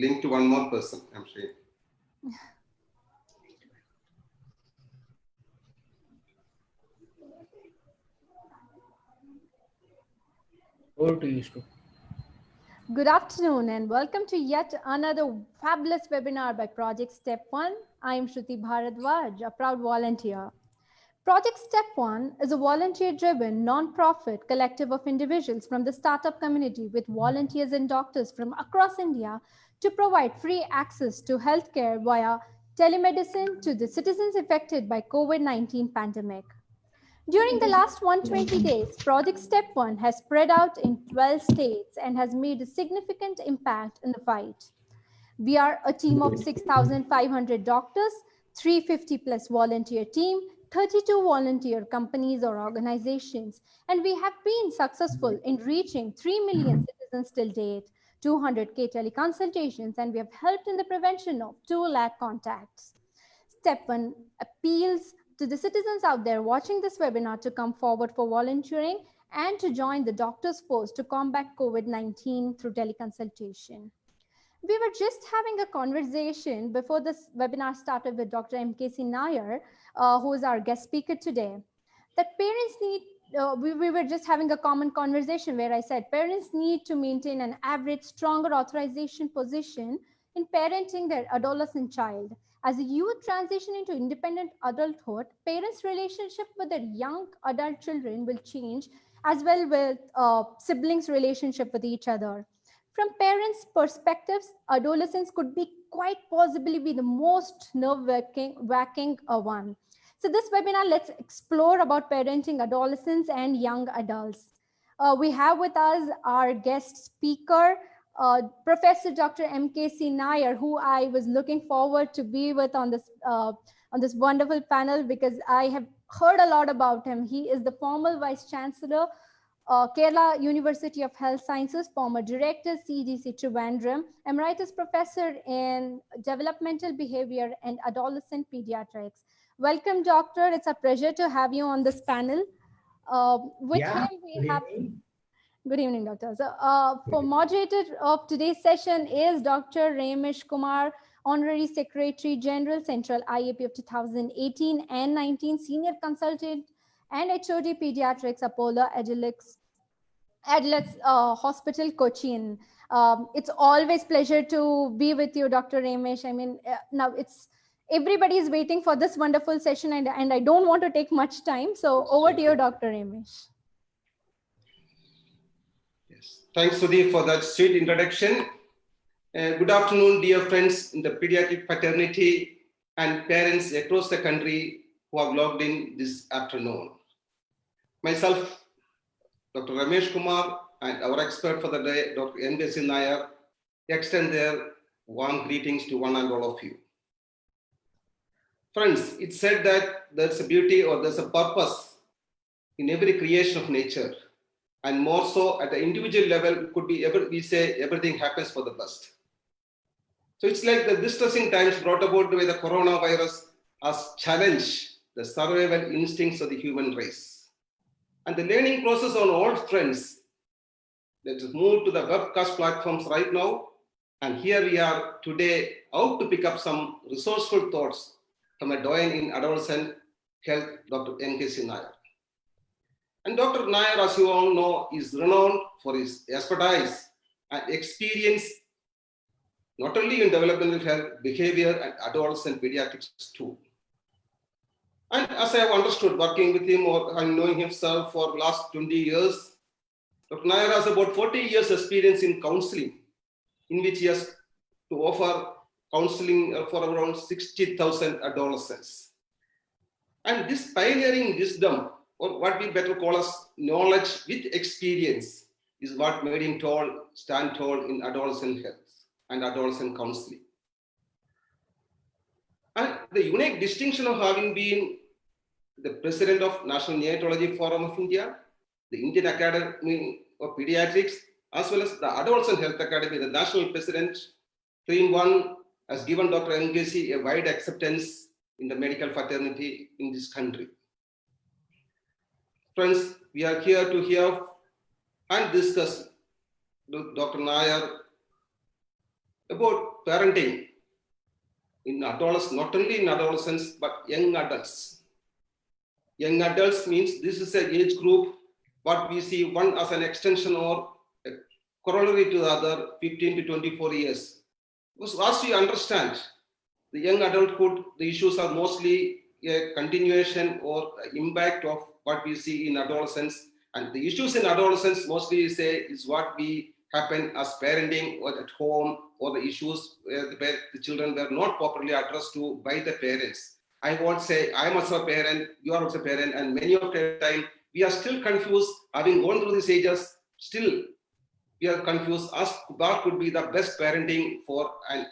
link to one more person, I'm sure. Over to you, Stu. Good afternoon and welcome to yet another fabulous webinar by Project StepOne. I am Shruti Bharadwaj, a proud volunteer. Project StepOne is a volunteer-driven, non-profit collective of individuals from the startup community with volunteers and doctors from across India to provide free access to healthcare via telemedicine to the citizens affected by COVID-19 pandemic. During the last 120 days, Project StepOne has spread out in 12 states and has made a significant impact in the fight. We are a team of 6,500 doctors, 350 plus volunteer team, 32 volunteer companies or organizations, and we have been successful in reaching 3 million citizens till date, 200K teleconsultations, and we have helped in the prevention of 2 lakh contacts. StepOne appeals to the citizens out there watching this webinar to come forward for volunteering and to join the doctors' force to combat COVID-19 through teleconsultation. We were just having a conversation before this webinar started with Dr. MKC NAIR, who is our guest speaker today, that parents need, we were just having a common conversation where I said parents need to maintain an average stronger authorization position in parenting their adolescent child. As a youth transition into independent adulthood, parents' relationship with their young adult children will change, as well with siblings' relationship with each other. From parents' perspectives, adolescence could be quite possibly be the most nerve-wracking one. So this webinar, let's explore about parenting adolescents and young adults. We have with us our guest speaker, Professor Dr. MKC NAIR, who I was looking forward to be with on this wonderful panel because I have heard a lot about him. He is the former Vice Chancellor, Kerala University of Health Sciences, former Director, CDC Trivandrum, Emeritus Professor in Developmental Behavior and Adolescent Pediatrics. Welcome, Doctor. It's a pleasure to have you on this panel. With him, we have... Good evening, Doctor. So, for moderator of today's session is Dr. REMESH Kumar, Honorary Secretary General, Central IAP of 2018 and 19, Senior Consultant and HOD Pediatrics, Apollo Adolescent Hospital, Cochin. It's always pleasure to be with you, Dr. REMESH. I mean, now everybody is waiting for this wonderful session and I don't want to take much time. So over to you, Dr. REMESH. Thanks, Sudhi, for that sweet introduction. Good afternoon, dear friends in the pediatric fraternity and parents across the country who have logged in this afternoon. Myself, Dr. REMESH Kumar, and our expert for the day, Dr. MKC NAIR, extend their warm greetings to one and all of you. Friends, it's said that there's a beauty or there's a purpose in every creation of nature. And more so at the individual level, could be we say everything happens for the best. So it's like the distressing times brought about by the coronavirus has challenged the survival instincts of the human race. And the learning process on all fronts, let's move to the webcast platforms right now. And here we are today out to pick up some resourceful thoughts from a Doyen in adolescent health, Dr. MKC NAIR. And Dr. NAIR, as you all know, is renowned for his expertise and experience, not only in developmental health, behavior, and adolescent pediatrics too. And as I have understood, working with him or knowing himself for last 20 years, Dr. NAIR has about 40 years experience in counseling, in which he has to offer counseling for around 60,000 adolescents. And this pioneering wisdom, or what we better call as knowledge with experience, is what made him stand tall in adolescent health and adolescent counseling. And the unique distinction of having been the president of National Neonatology Forum of India, the Indian Academy of Pediatrics, as well as the Adolescent Health Academy, the national president, 3-in-1, has given Dr. MKC a wide acceptance in the medical fraternity in this country. Friends, we are here to hear and discuss with Dr. NAIR about parenting in adolescence, not only in adolescence, but young adults. Young adults means this is an age group, what we see one as an extension or a corollary to the other, 15 to 24 years. Because as you understand, the young adulthood, the issues are mostly a continuation or impact of what we see in adolescence. And the issues in adolescence mostly is what we happen as parenting or at home, or the issues where the children were not properly addressed to by the parents. I won't say I'm also a parent, you are also a parent, and many of the time we are still confused, having gone through these ages, still we are confused as what could be the best parenting for an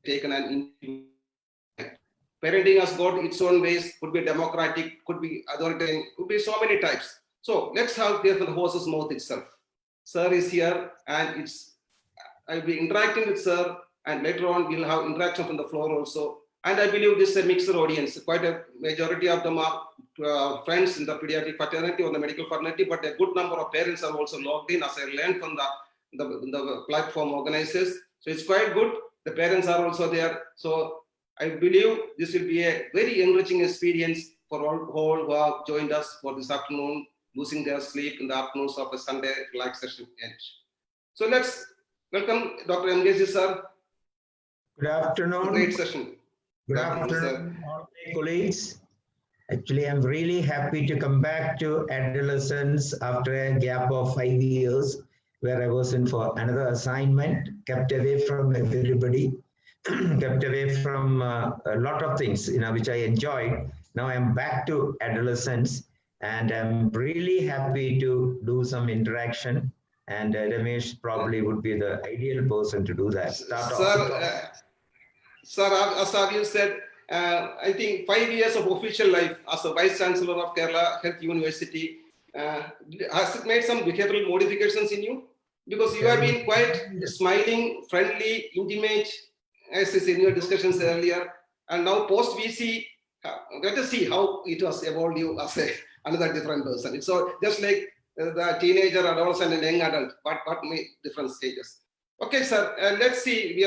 taken an parenting has got its own ways, could be democratic, could be authoritarian, could be so many types. So let's have the horse's mouth itself. Sir is here, and I'll be interacting with Sir, and later on we'll have interaction from the floor also. And I believe this is a mixed audience. Quite a majority of them are friends in the pediatric fraternity or the medical fraternity, but a good number of parents are also logged in, as I learned from the platform organizers. So it's quite good. The parents are also there. So I believe this will be a very enriching experience for all who have joined us for this afternoon, losing their sleep in the afternoons of a Sunday relax session. So let's welcome Dr. MKC sir. Good afternoon. Great session. Good afternoon, all my colleagues. Actually, I'm really happy to come back to adolescence after a gap of 5 years where I was in for another assignment, kept away from everybody, kept away from a lot of things, which I enjoyed. Now I'm back to adolescence, and I'm really happy to do some interaction. And Ramesh probably would be the ideal person to do that. Sir, as you said, I think 5 years of official life as a Vice Chancellor of Kerala Health University, has it made some behavioral modifications in you? Because you have been quite smiling, friendly, intimate, as is in your discussions earlier, and now post VC, let us see how it has evolved you as another different person. It's so just like the teenager, adolescent, and young adult, but made different stages. Okay, sir. Let's see.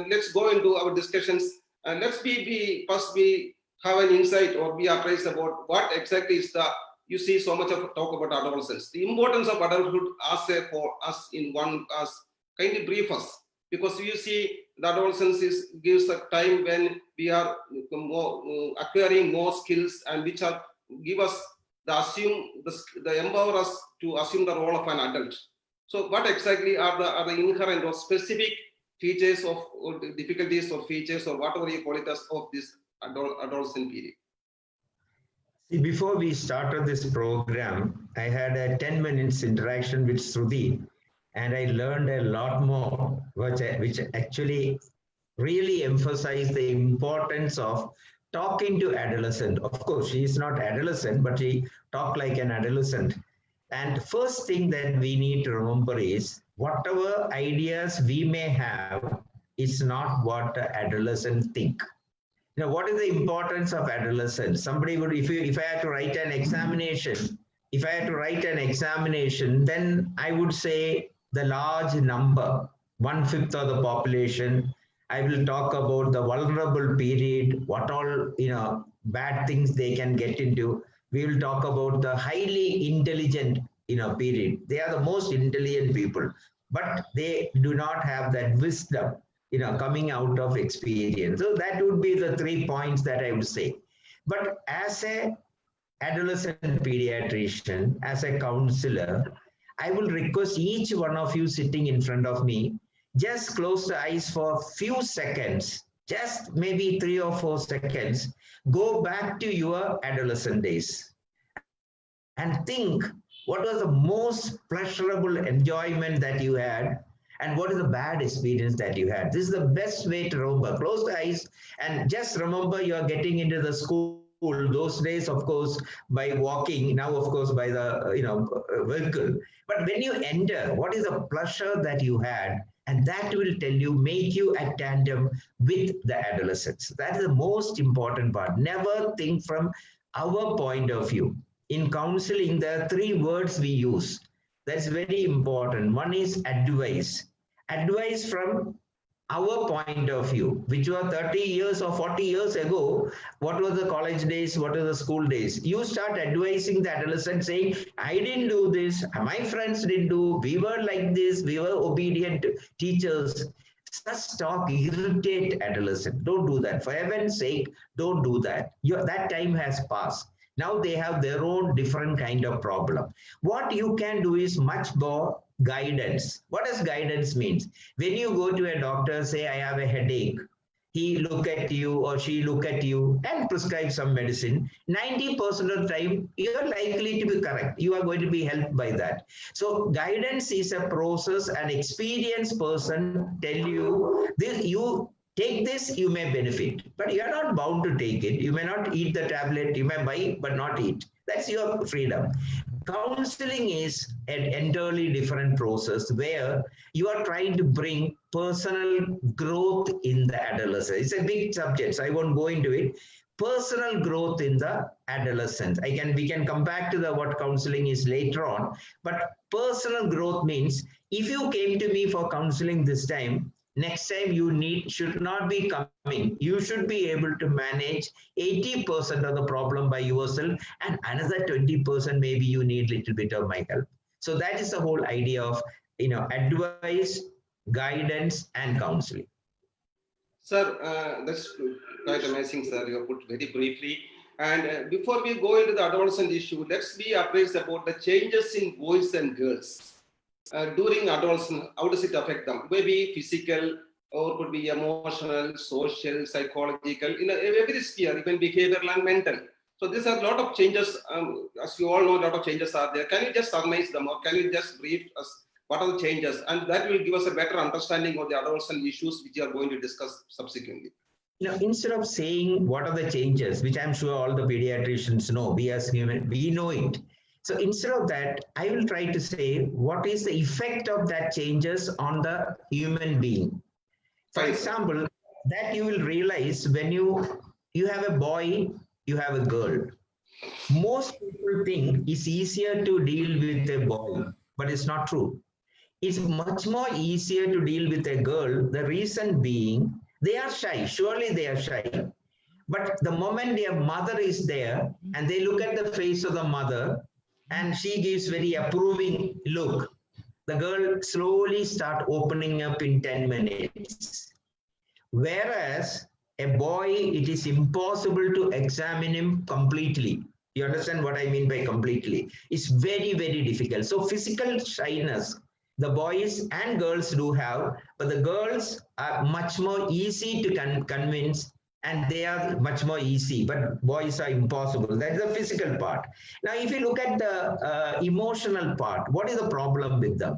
Let's go into our discussions. Let's first have an insight or be apprised about what exactly is you see so much of talk about adolescence. The importance of adulthood for us in one as kindly brief us, because you see the adolescence gives a time when we are acquiring more skills and which give us empower us to assume the role of an adult. So what exactly are the inherent or specific features or difficulties or features or whatever you call it as of this adolescent period? See, before we started this program, I had a 10 minutes interaction with Shruti, and I learned a lot more, which actually really emphasized the importance of talking to adolescent. Of course, she is not adolescent, but she talked like an adolescent. And first thing that we need to remember is whatever ideas we may have is not what the adolescents think. What is the importance of adolescence? Somebody would, if I had to write an examination, then I would say the large number, 1/5 of the population. I will talk about the vulnerable period, what all bad things they can get into. We will talk about the highly intelligent period. They are the most intelligent people, but they do not have that wisdom coming out of experience. So that would be the 3 points that I would say. But as a adolescent pediatrician, as a counselor, I will request each one of you sitting in front of me, just close the eyes for a few seconds, just maybe 3 or 4 seconds, go back to your adolescent days and think what was the most pleasurable enjoyment that you had and what is the bad experience that you had. This is the best way to remember. Close the eyes and just remember you are getting into the school. Those days, of course, by walking, now, of course, by the vehicle. But when you enter, what is the pleasure that you had? And that will tell you, make you a tandem with the adolescents. That is the most important part. Never think from our point of view. In counseling, there are 3 words we use. That's very important. One is advice. Advice from our point of view, which were 30 years or 40 years ago. What were the college days? What were the school days? You start advising the adolescent saying, I didn't do this, my friends didn't do, we were like this, we were obedient teachers. Such talk irritate adolescent. Don't do that. For heaven's sake, don't do that. That time has passed. Now they have their own different kind of problem. What you can do is much more guidance. What does guidance means? When you go to a doctor, say, I have a headache, he look at you or she look at you and prescribe some medicine. 90% of the time, you are likely to be correct. You are going to be helped by that. So guidance is a process. An experienced person tell you this, you take this, you may benefit, but you are not bound to take it. You may not eat the tablet, you may buy, but not eat. That's your freedom. Counseling is an entirely different process where you are trying to bring personal growth in the adolescent. It's a big subject, so I won't go into it. Personal growth in the adolescent. We can come back to what counseling is later on, but personal growth means if you came to me for counseling this time, next time you should not be coming. You should be able to manage 80% of the problem by yourself, and another 20% maybe you need a little bit of my help. So that is the whole idea of advice, guidance, and counseling. Sir, that's quite amazing, sir. You have put very briefly. And before we go into the adolescent issue, let's be appraised about the changes in boys and girls. During adolescence, how does it affect them? Maybe physical, or could be emotional, social, psychological, in every sphere, even behavioral and mental. So these are a lot of changes. As you all know, a lot of changes are there. Can you just summarize them, or can you just brief us what are the changes? And that will give us a better understanding of the adolescent issues which you are going to discuss subsequently. Now, instead of saying what are the changes, which I'm sure all the pediatricians know, we as human, we know it. So instead of that, I will try to say what is the effect of that changes on the human being. For example, that you will realize when you have a boy, you have a girl. Most people think it's easier to deal with a boy, but it's not true. It's much more easier to deal with a girl. The reason being, they are shy. Surely they are shy. But the moment their mother is there and they look at the face of the mother, and she gives very approving look, the girl slowly start opening up in 10 minutes. Whereas a boy, it is impossible to examine him completely. You understand what I mean by completely? It's very, very difficult. So physical shyness, the boys and girls do have, but the girls are much more easy to convince, and they are much more easy, but boys are impossible. That's the physical part. Now, if you look at the emotional part, what is the problem with them?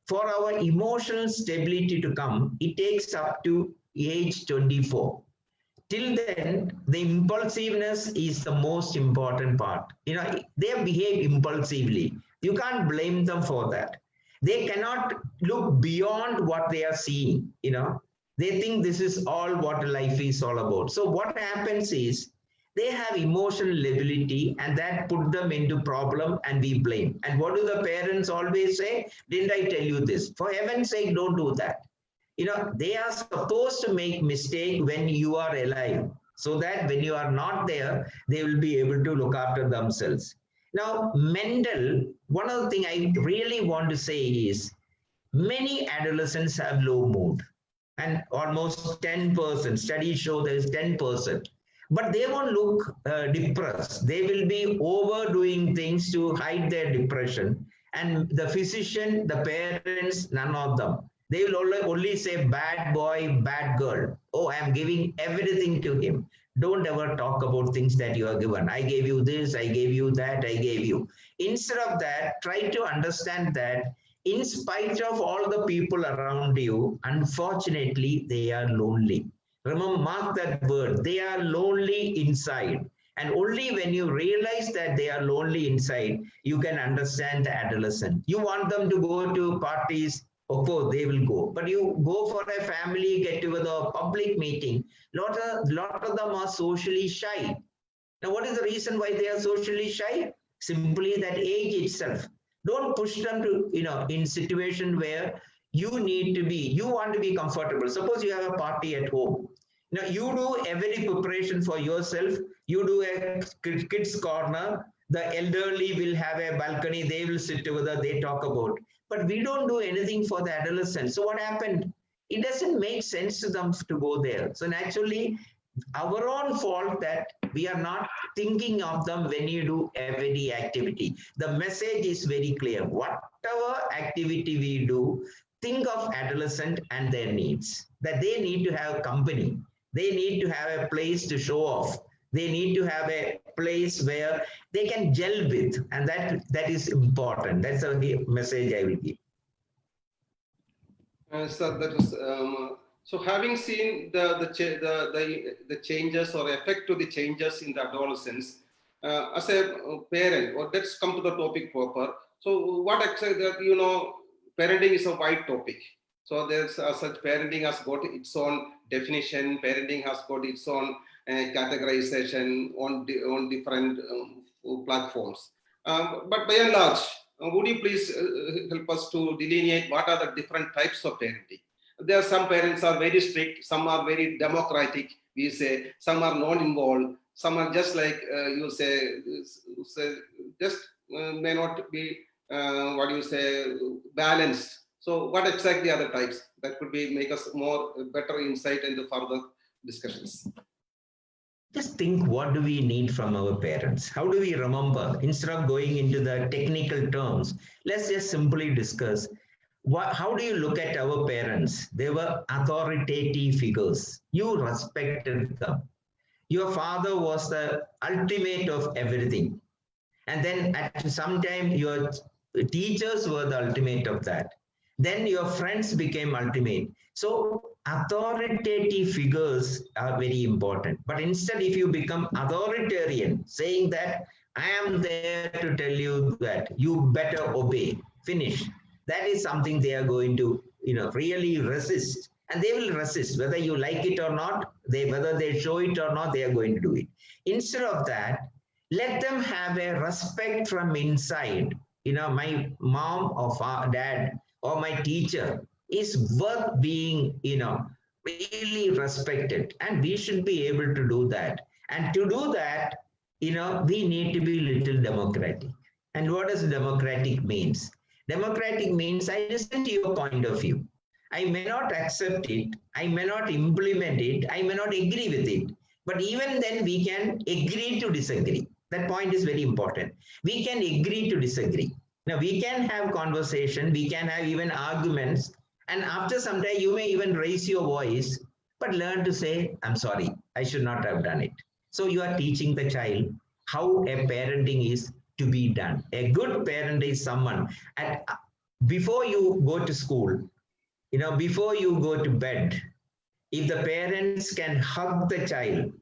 For our emotional stability to come, it takes up to age 24. Till then, the impulsiveness is the most important part. They behave impulsively. You can't blame them for that. They cannot look beyond what they are seeing, They think this is all what life is all about. So what happens is they have emotional lability, and that put them into problem, and we blame. And what do the parents always say? Didn't I tell you this? For heaven's sake, don't do that. They are supposed to make mistake when you are alive, so that when you are not there, they will be able to look after themselves. Now, mental, one of the things I really want to say is many adolescents have low mood. And almost 10%, studies show there is 10%. But they won't look depressed. They will be overdoing things to hide their depression. And the physician, the parents, none of them. They will only say bad boy, bad girl. Oh, I am giving everything to him. Don't ever talk about things that you are given. I gave you this, I gave you that, I gave you. Instead of that, try to understand that in spite of all the people around you, unfortunately, they are lonely. Remember, mark that word. They are lonely inside. And only when you realize that they are lonely inside, you can understand the adolescent. You want them to go to parties, of course, they will go. But you go for a family get-together, public meeting, lot of them are socially shy. Now, what is the reason why they are socially shy? Simply that age itself. Don't push them to, in situation where you want to be comfortable. Suppose you have a party at home. Now you do every preparation for yourself. You do a kids corner. The elderly will have a balcony. They will sit together. They talk about. But we don't do anything for the adolescents. So what happened? It doesn't make sense to them to go there. So naturally, our own fault that we are not thinking of them when you do every activity. The message is very clear. Whatever activity we do, think of adolescent and their needs. That they need to have company. They need to have a place to show off. They need to have a place where they can gel with, and that is important. That's the message I will give. So that was so. Having seen the changes or effect to the changes in the adolescence, as a parent, or let's come to the topic proper. So, what exactly parenting is a wide topic. So there's such parenting has got its own definition. Parenting has got its own categorization on different platforms. But by and large, would you please help us to delineate what are the different types of parenting? There are some parents are very strict, some are very democratic, we say, some are non-involved, some are just like you say just may not be balanced. So what exactly are the types? That could be make us more better insight into further discussions. Just think, what do we need from our parents? How do we remember? Instead of going into the technical terms, let's just simply discuss how do you look at our parents? They were authoritative figures. You respected them. Your father was the ultimate of everything. And then at some time, your teachers were the ultimate of that. Then your friends became ultimate. So authoritative figures are very important. But instead, if you become authoritarian, saying that I am there to tell you that you better obey, finish, that is something they are going to really resist. And they will resist, whether you like it or not, whether they show it or not, they are going to do it. Instead of that, let them have a respect from inside. My mom or dad or my teacher is worth being, really respected. And we should be able to do that. And to do that, we need to be little democratic. And what does democratic means? Democratic means I listen to your point of view. I may not accept it. I may not implement it. I may not agree with it. But even then we can agree to disagree. That point is very important. We can agree to disagree. Now we can have conversation. We can have even arguments. And after some time, you may even raise your voice, but learn to say, I'm sorry, I should not have done it. So you are teaching the child how a parenting is to be done. A good parent is someone, and before you go to school, before you go to bed, if the parents can hug the child,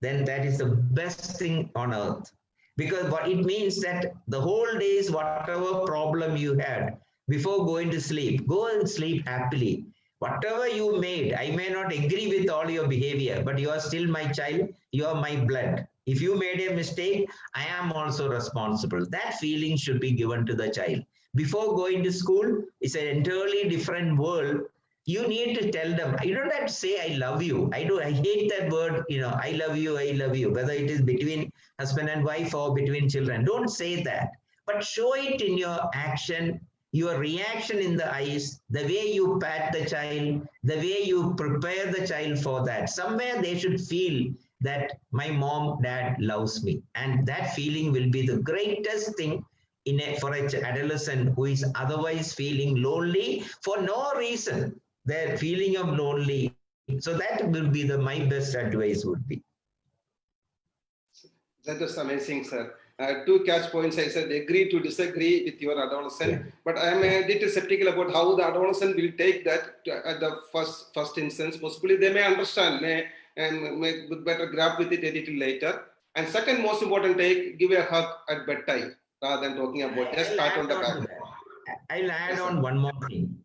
then that is the best thing on earth. Because what it means that the whole days, whatever problem you had, before going to sleep, go and sleep happily. Whatever you made, I may not agree with all your behavior, but you are still my child, you are my blood. If you made a mistake, I am also responsible. That feeling should be given to the child. Before going to school, it's an entirely different world. You need to tell them, you don't have to say, I love you. I hate that word, I love you, whether it is between husband and wife or between children. Don't say that, but show it in your action, your reaction in the eyes, the way you pat the child, the way you prepare the child for that. Somewhere they should feel that my mom, dad loves me. And that feeling will be the greatest thing for an adolescent who is otherwise feeling lonely for no reason. Their feeling of lonely. So that will be my best advice would be. That was amazing, sir. Two catch points. I said agree to disagree with your adolescent, yeah. But I am a little skeptical about how the adolescent will take that at the first instance. Possibly they may understand, may better grab with it a little later. And second most important, give a hug at bedtime rather than talking about just pat on the back. I'll add on one more thing.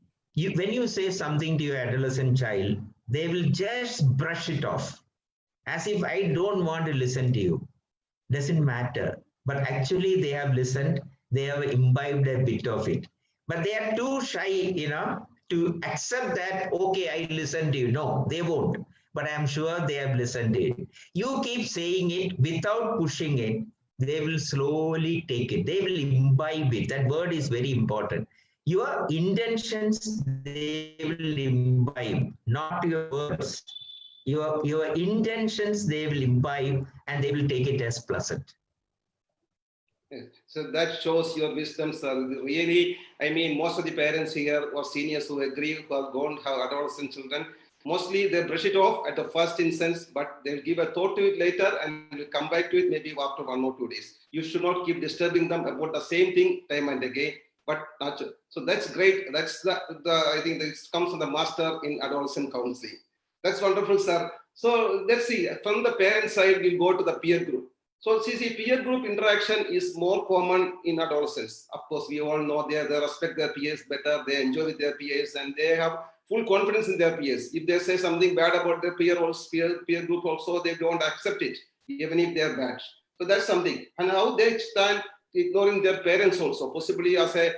When you say something to your adolescent child, they will just brush it off as if I don't want to listen to you. Doesn't matter. But actually they have listened, they have imbibed a bit of it. But they are too shy, to accept that, okay, I listened to you. No, they won't. But I'm sure they have listened to it. You keep saying it without pushing it, they will slowly take it. They will imbibe it. That word is very important. Your intentions, they will imbibe, not your words. Your intentions, they will imbibe and they will take it as pleasant. So that shows your wisdom, sir. Really, I mean, most of the parents here or seniors who agree, who are going to have adolescent children, mostly they brush it off at the first instance, but they'll give a thought to it later and will come back to it maybe after 1 or 2 days. You should not keep disturbing them about the same thing time and again, but not. So that's great. That's the I think this comes from the master in adolescent counseling. That's wonderful, sir. So let's see, from the parent side, we'll go to the peer group. So see, peer group interaction is more common in adolescents. Of course, we all know they respect their peers better, they enjoy with their peers, and they have full confidence in their peers. If they say something bad about their peer group also, they don't accept it, even if they're bad. So that's something. And how they stand ignoring their parents also, possibly as a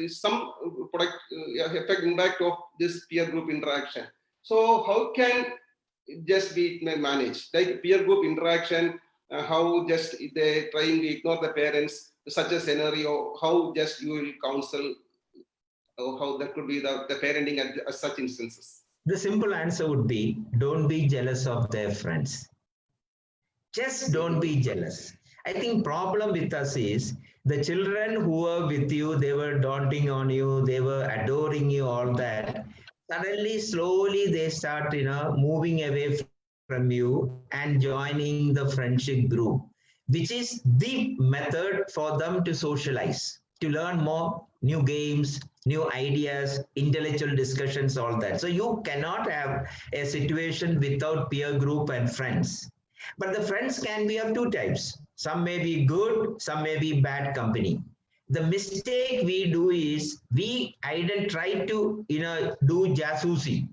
some product effect impact of this peer group interaction. So how can just be managed, like peer group interaction, how just they trying to ignore the parents, such a scenario, how just you will counsel, or how that could be the parenting at such instances? The simple answer would be, don't be jealous of their friends. Just don't be jealous. I think problem with us is the children who were with you, they were daunting on you, they were adoring you, all that. Suddenly, slowly, they start, moving away from you and joining the friendship group, which is the method for them to socialize, to learn more new games, new ideas, intellectual discussions, all that. So you cannot have a situation without peer group and friends. But the friends can be of two types. Some may be good, some may be bad company. The mistake we do is we either try to, do jasusi,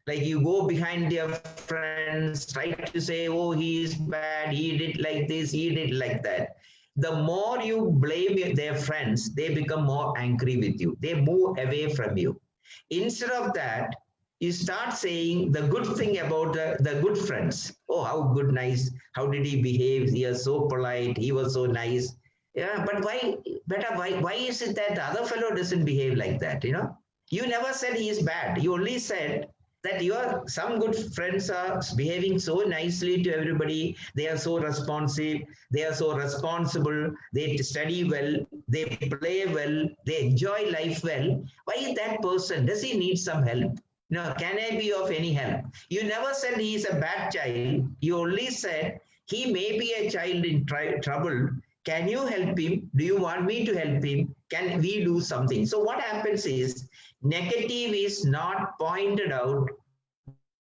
like you go behind their friends, try to say, oh, he is bad, he did like this, he did like that. The more you blame their friends, they become more angry with you. They move away from you. Instead of that, you start saying the good thing about the good friends. Oh, how good, nice. How did he behave? He was so polite. He was so nice. Yeah, but why is it that the other fellow doesn't behave like that? You never said he is bad. You only said that some good friends are behaving so nicely to everybody. They are so responsive. They are so responsible. They study well. They play well. They enjoy life well. Why is that person? Does he need some help? No, can I be of any help? You never said he is a bad child. You only said he may be a child in trouble. Can you help him? Do you want me to help him? Can we do something? So what happens is negative is not pointed out,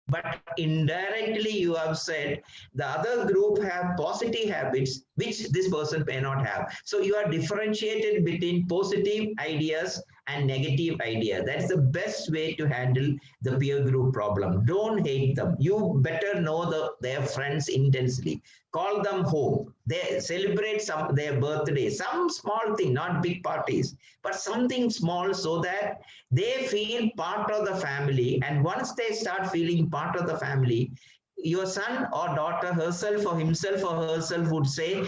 but indirectly you have said the other group have positive habits which this person may not have. So you are differentiated between positive ideas and negative ideas. That's the best way to handle the peer group problem. Don't hate them. You better know their friends intensely. Call them home. They celebrate their birthday, some small thing, not big parties, but something small so that they feel part of the family. And once they start feeling part of the family, your son or daughter herself or himself or herself would say,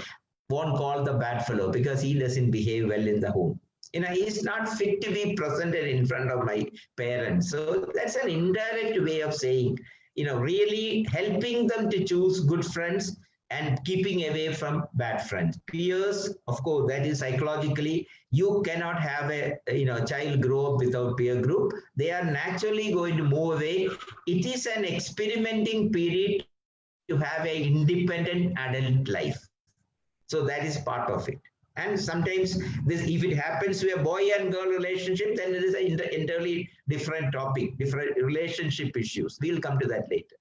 won't call the bad fellow because he doesn't behave well in the home. He's not fit to be presented in front of my parents. So that's an indirect way of saying, really helping them to choose good friends and keeping away from bad friends. Peers, of course, that is psychologically, you cannot have a child grow up without peer group. They are naturally going to move away. It is an experimenting period to have an independent adult life. So that is part of it. And sometimes if it happens to a boy and girl relationship, then it is an entirely different topic, different relationship issues. We'll come to that later.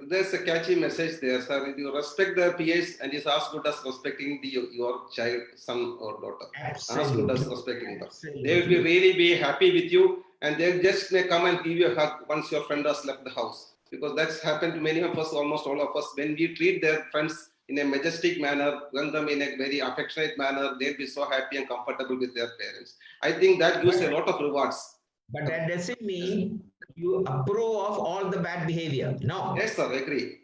There's a catchy message there, sir. You respect the peers and is as good as respecting your child, son or daughter. Absolutely. As good as respecting them. Absolutely. They will really be happy with you, and they just may come and give you a hug once your friend has left the house. Because that's happened to many of us, almost all of us. When we treat their friends in a majestic manner, run them in a very affectionate manner, they'll be so happy and comfortable with their parents. I think that gives a lot of rewards. But that doesn't mean you approve of all the bad behavior. No. Yes, sir, agree.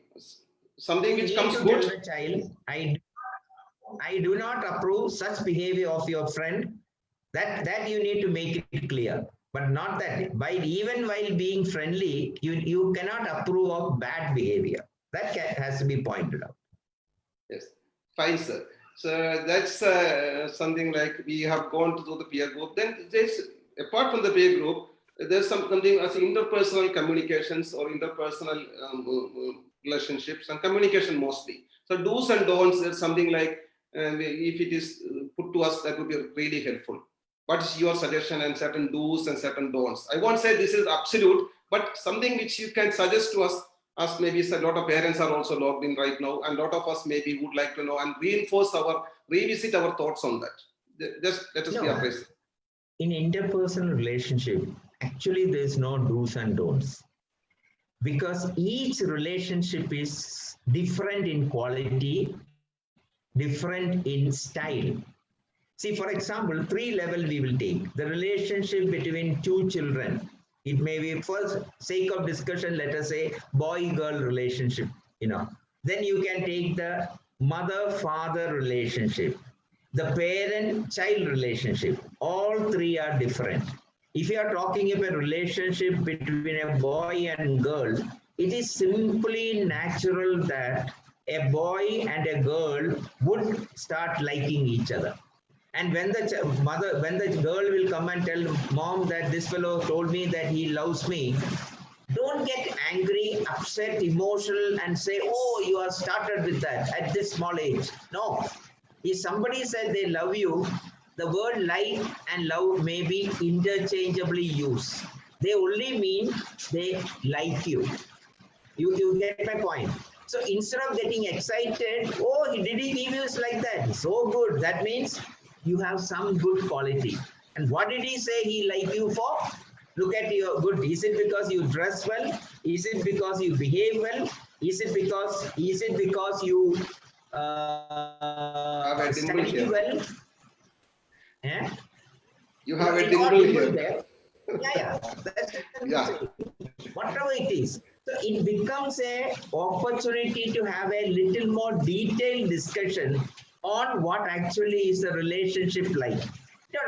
Something which You comes need to tell good. the child, I do not approve such behavior of your friend. That you need to make it clear. But not that even while being friendly, you cannot approve of bad behavior. That has to be pointed out. Yes, fine, sir. So that's something like we have gone to the peer group. Then there's, apart from the peer group, there's something as interpersonal communications or interpersonal relationships and communication mostly. So do's and don'ts, there's something like if it is put to us, that would be really helpful. What is your suggestion and certain do's and certain don'ts? I won't say this is absolute, but something which you can suggest to us, as maybe a lot of parents are also logged in right now, and a lot of us maybe would like to know and revisit our thoughts on that. Just let us be appraised. In interpersonal relationship, actually there is no do's and don'ts, because each relationship is different in quality, different in style. See, for example, 3 level we will take. The relationship between 2 children. It may be, for sake of discussion, let us say boy-girl relationship, Then you can take the mother-father relationship, the parent-child relationship. All 3 are different. If you are talking about a relationship between a boy and girl, it is simply natural that a boy and a girl would start liking each other. And when the girl will come and tell mom that this fellow told me that he loves me, don't get angry, upset, emotional, and say, oh, you have started with that at this small age. No. If somebody said they love you, the word like and love may be interchangeably used. They only mean they like you. You get my point. So instead of getting excited, oh, did he give you like that? So good. That means you have some good quality. And what did he say he liked you for? Look at your good. Is it because you dress well? Is it because you behave well? Is it because you study well? Yeah? You have a dimple here. Yeah. Whatever it is. So it becomes an opportunity to have a little more detailed discussion on what actually is the relationship like.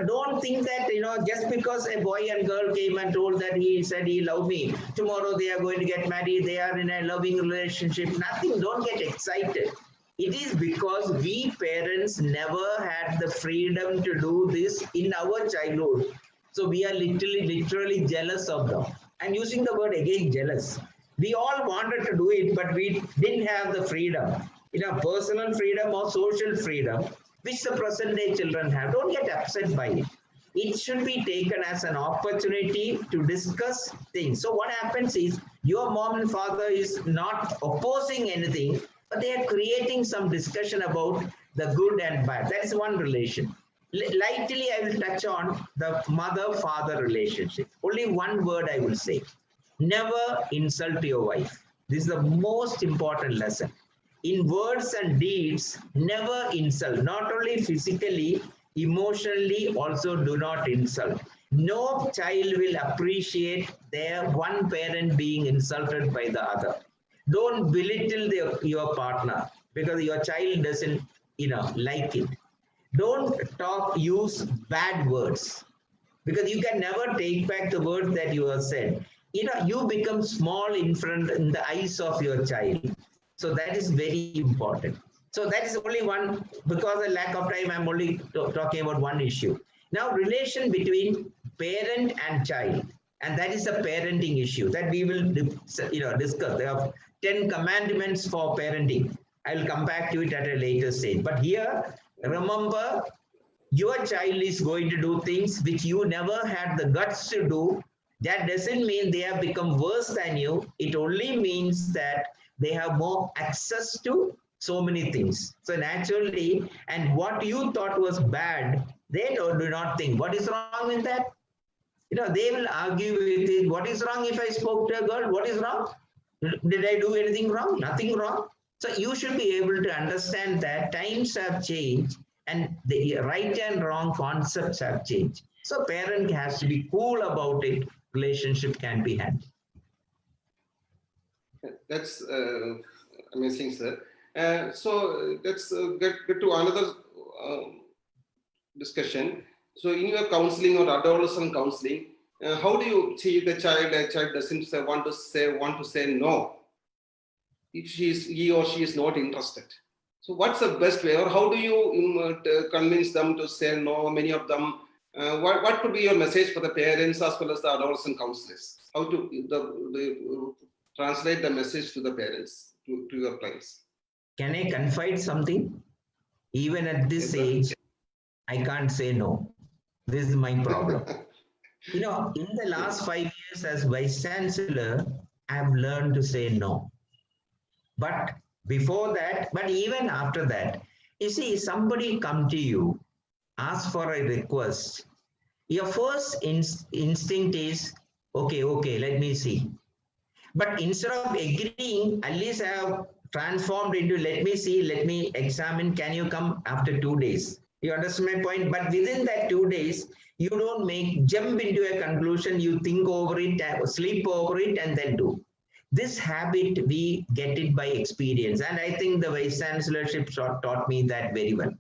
Don't think that, just because a boy and girl came and told that he said he loved me, tomorrow they are going to get married, they are in a loving relationship. Nothing, don't get excited. It is because we parents never had the freedom to do this in our childhood. So we are literally jealous of them. I'm using the word again, jealous. We all wanted to do it, but we didn't have the freedom. Personal freedom or social freedom, which the present day children have. Don't get upset by it. It should be taken as an opportunity to discuss things. So what happens is, your mom and father is not opposing anything, but they are creating some discussion about the good and bad. That is one relation. Lightly, I will touch on the mother-father relationship. Only one word I will say. Never insult your wife. This is the most important lesson. In words and deeds, never insult. Not only physically, emotionally, also do not insult. No child will appreciate their one parent being insulted by the other. Don't belittle your partner, because your child doesn't, like it. Don't use bad words, because you can never take back the words that you have said. You become small in the eyes of your child. So that is very important. So that is only one, because of lack of time, I'm only talking about one issue. Now, relation between parent and child, and that is a parenting issue that we will discuss. There are 10 commandments for parenting. I will come back to it at a later stage. But here, remember, your child is going to do things which you never had the guts to do. That doesn't mean they have become worse than you. It only means that they have more access to so many things. So naturally, and what you thought was bad, they do not think, what is wrong with that? They will argue with it. What is wrong if I spoke to a girl? What is wrong? Did I do anything wrong? Nothing wrong. So you should be able to understand that times have changed and the right and wrong concepts have changed. So parent has to be cool about it. Relationship can be handled. That's amazing, sir. So let's get to another discussion. So in your counseling or adolescent counseling, how do you see the child? A child doesn't want to say no if he or she is not interested. So what's the best way, or how do you convince them to say no? Many of them. What could be your message for the parents as well as the adolescent counselors? How to translate the message to the parents, to your clients? Can I confide something? Even at this age, I can't say no. This is my problem. You know, in the last 5 years as Vice Chancellor, I've learned to say no. But before that, but even after that, you see, somebody come to you, ask for a request. Your first instinct is, okay, let me see. But instead of agreeing, at least I have transformed into, let me see, let me examine, can you come after 2 days? You understand my point? But within that 2 days, you don't jump into a conclusion, you think over it, sleep over it, and then do. This habit, we get it by experience. And I think the Vice Chancellorship taught me that very well.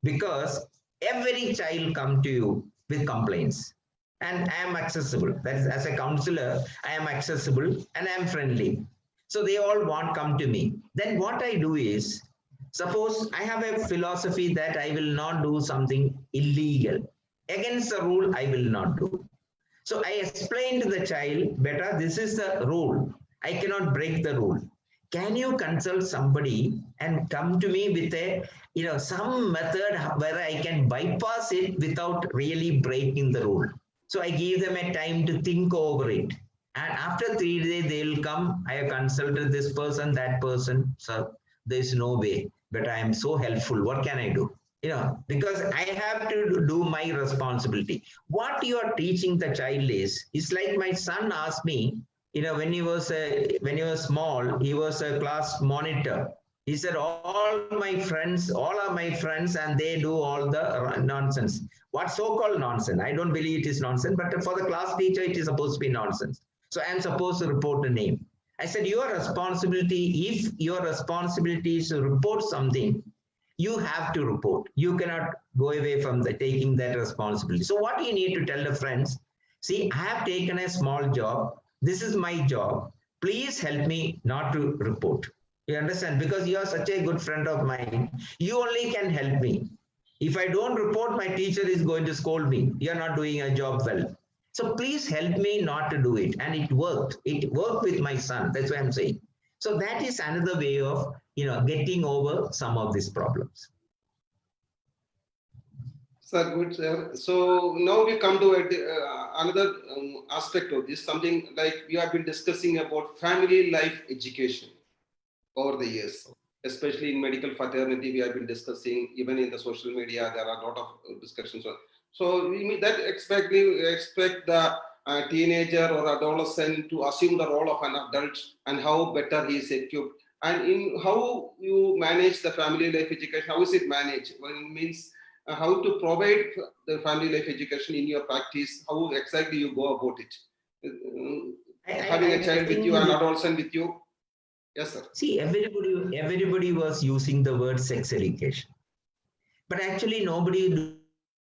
Because every child come to you with complaints. And I am accessible. That is, as a counselor, I am accessible and I am friendly. So they all come to me. Then what I do is, suppose I have a philosophy that I will not do something illegal. Against the rule, I will not do. So I explain to the child, better, this is the rule. I cannot break the rule. Can you consult somebody and come to me with a, some method where I can bypass it without really breaking the rule? So I give them a time to think over it. And after 3 days, they'll come. I have consulted this person, that person. So there's no way, but I am so helpful. What can I do? Because I have to do my responsibility. What you are teaching the child is, it's like my son asked me, when he was small, he was a class monitor. He said, all are my friends, and they do all the nonsense. What so-called nonsense? I don't believe it is nonsense, but for the class teacher, it is supposed to be nonsense. So I am supposed to report a name. I said, your responsibility, if your responsibility is to report something, you have to report. You cannot go away from taking that responsibility. So what you need to tell the friends, see, I have taken a small job. This is my job. Please help me not to report. You understand? Because you are such a good friend of mine. You only can help me. If I don't report, my teacher is going to scold me. You are not doing a job well. So please help me not to do it. And it worked. It worked with my son. That's what I'm saying. So that is another way of, getting over some of these problems. Sir, good, sir. So now we come to another aspect of this, something like we have been discussing about family life education over the years, especially in medical fraternity. We have been discussing, even in the social media, there are a lot of discussions. So we expect the teenager or adolescent to assume the role of an adult and how better he is equipped. And in how you manage the family life education, how is it managed? Well, it means how to provide the family life education in your practice, how exactly you go about it. Having a child with you, an adolescent with you. Yes, sir. See, everybody was using the word sex education. But actually, nobody is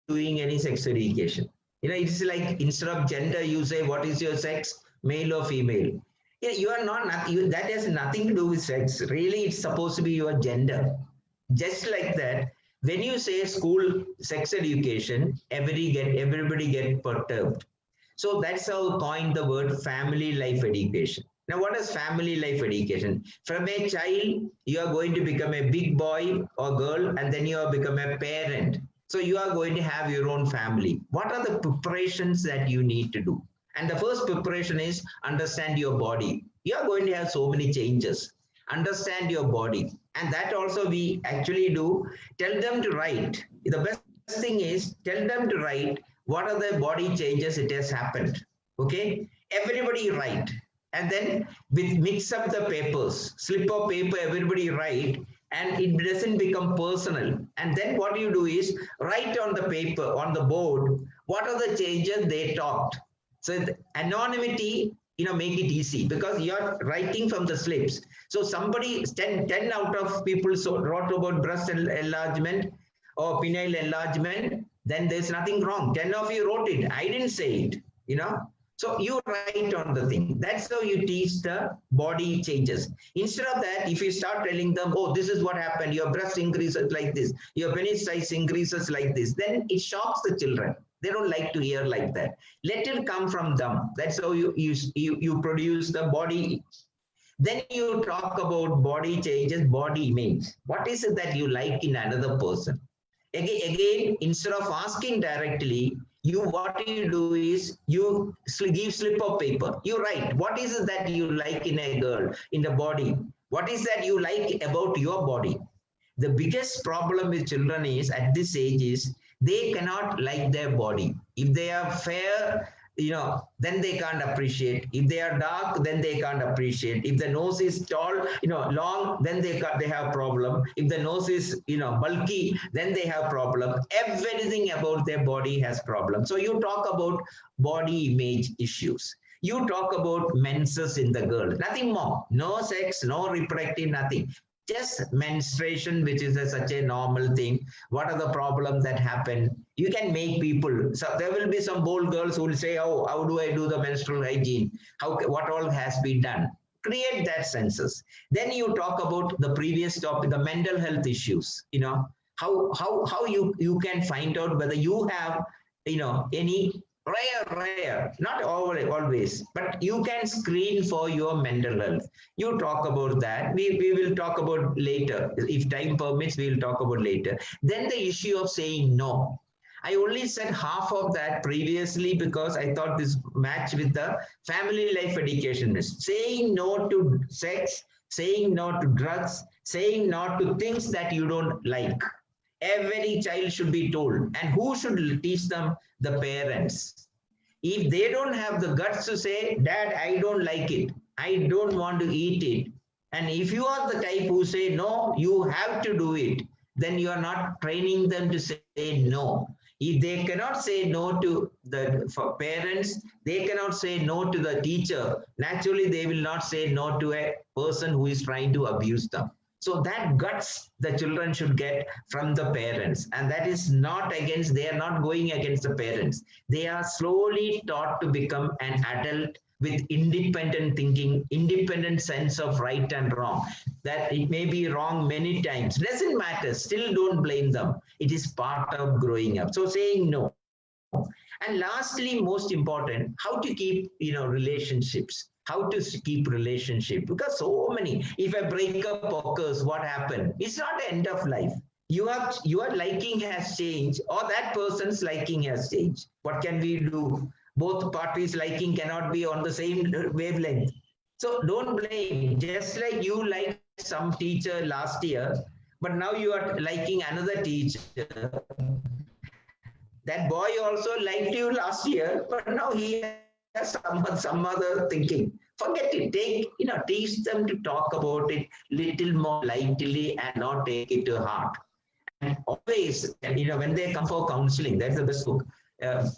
doing any sex education. It's like instead of gender, you say, what is your sex, male or female? You are not, that has nothing to do with sex. Really, it's supposed to be your gender. Just like that, when you say school sex education, everybody get perturbed. So that's how I coined the word family life education. Now, what is family life education? From a child, you are going to become a big boy or girl, and then you are become a parent. So you are going to have your own family. What are the preparations that you need to do? And the first preparation is understand your body. You are going to have so many changes. Understand your body. And that also we actually do. Tell them to write. The best thing is tell them to write what are the body changes it has happened. Okay? Everybody write. and then with mix up the papers, slip of paper, everybody write, and it doesn't become personal. And then what you do is write on the paper, on the board, what are the changes they talked. So the anonymity, make it easy because you're writing from the slips. So somebody, 10 out of people wrote about breast enlargement or penile enlargement, then there's nothing wrong. 10 of you wrote it. I didn't say it, So you write on the thing. That's how you teach the body changes. Instead of that, if you start telling them, oh, this is what happened, your breast increases like this, your penis size increases like this, then it shocks the children. They don't like to hear like that. Let it come from them. That's how you produce the body. Then you talk about body changes, body image. What is it that you like in another person? Again, instead of asking directly, what you do is you give slip of paper. You write, what is it that you like in a girl, in the body? What is that you like about your body? The biggest problem with children is at this age is they cannot like their body. If they are fair, then they can't appreciate. If they are dark, then they can't appreciate. If the nose is tall, long, then they have problem. If the nose is, bulky, then they have problem. Everything about their body has problem. So you talk about body image issues. You talk about menses in the girl, nothing more. No sex, no reproductive, nothing. Just menstruation, which is such a normal thing. What are the problems that happen? You can make people. So there will be some bold girls who will say, oh, how do I do the menstrual hygiene? What all has been done? Create that census. Then you talk about the previous topic, the mental health issues. How you can find out whether you have, any rare, not always, but you can screen for your mental health. You talk about that. We will talk about later. If time permits, we will talk about later. Then the issue of saying no. I only said half of that previously because I thought this matched with the family life education. Saying no to sex, saying no to drugs, saying no to things that you don't like. Every child should be told. And who should teach them? The parents. If they don't have the guts to say, Dad, I don't like it, I don't want to eat it. And if you are the type who say, no, you have to do it, then you are not training them to say no. If they cannot say no to for parents, they cannot say no to the teacher. Naturally, they will not say no to a person who is trying to abuse them. So that guts the children should get from the parents. And that is not against, they are not going against the parents. They are slowly taught to become an adult with independent thinking, independent sense of right and wrong. That it may be wrong many times. Doesn't matter. Still don't blame them. It is part of growing up. So saying no. And lastly, most important, how to keep relationships. How to keep relationship, because so many, if a breakup occurs, what happened? It's not the end of life. Your liking has changed, or that person's liking has changed. What can we do? Both parties' liking cannot be on the same wavelength. So don't blame. Just like you liked some teacher last year, but now you are liking another teacher. That boy also liked you last year, but now he has some other thinking. Forget it. Teach them to talk about it little more lightly and not take it to heart. And always, when they come for counseling, that's the best book.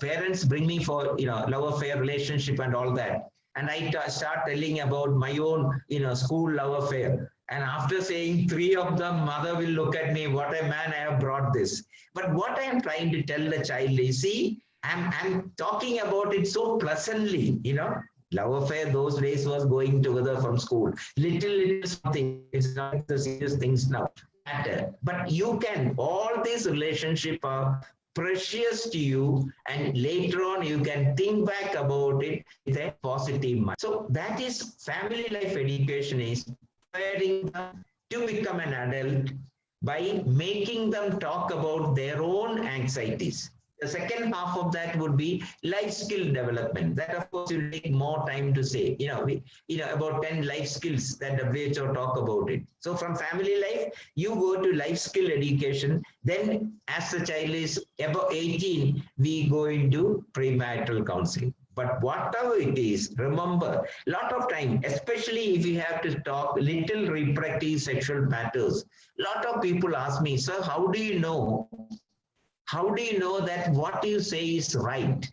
Parents bring me for love affair, relationship, and all that, and I start telling about my own school love affair. And after saying 3 of them, mother will look at me, what a man, I have brought this. But what I am trying to tell the child is, see, I'm talking about it so pleasantly, Love affair those days was going together from school. Little something, it's not the serious things now matter. But you can, all these relationships are precious to you, and later on you can think back about it with a positive mind. So that is family life education, is preparing them to become an adult by making them talk about their own anxieties. The second half of that would be life skill development. That, of course, will take more time to say. About 10 life skills that WHO talk about it. So from family life, you go to life skill education. Then as the child is above 18, we go into premarital counseling. But whatever it is, remember, lot of time, especially if you have to talk little reproductive sexual matters, lot of people ask me, sir, how do you know? How do you know that what you say is right?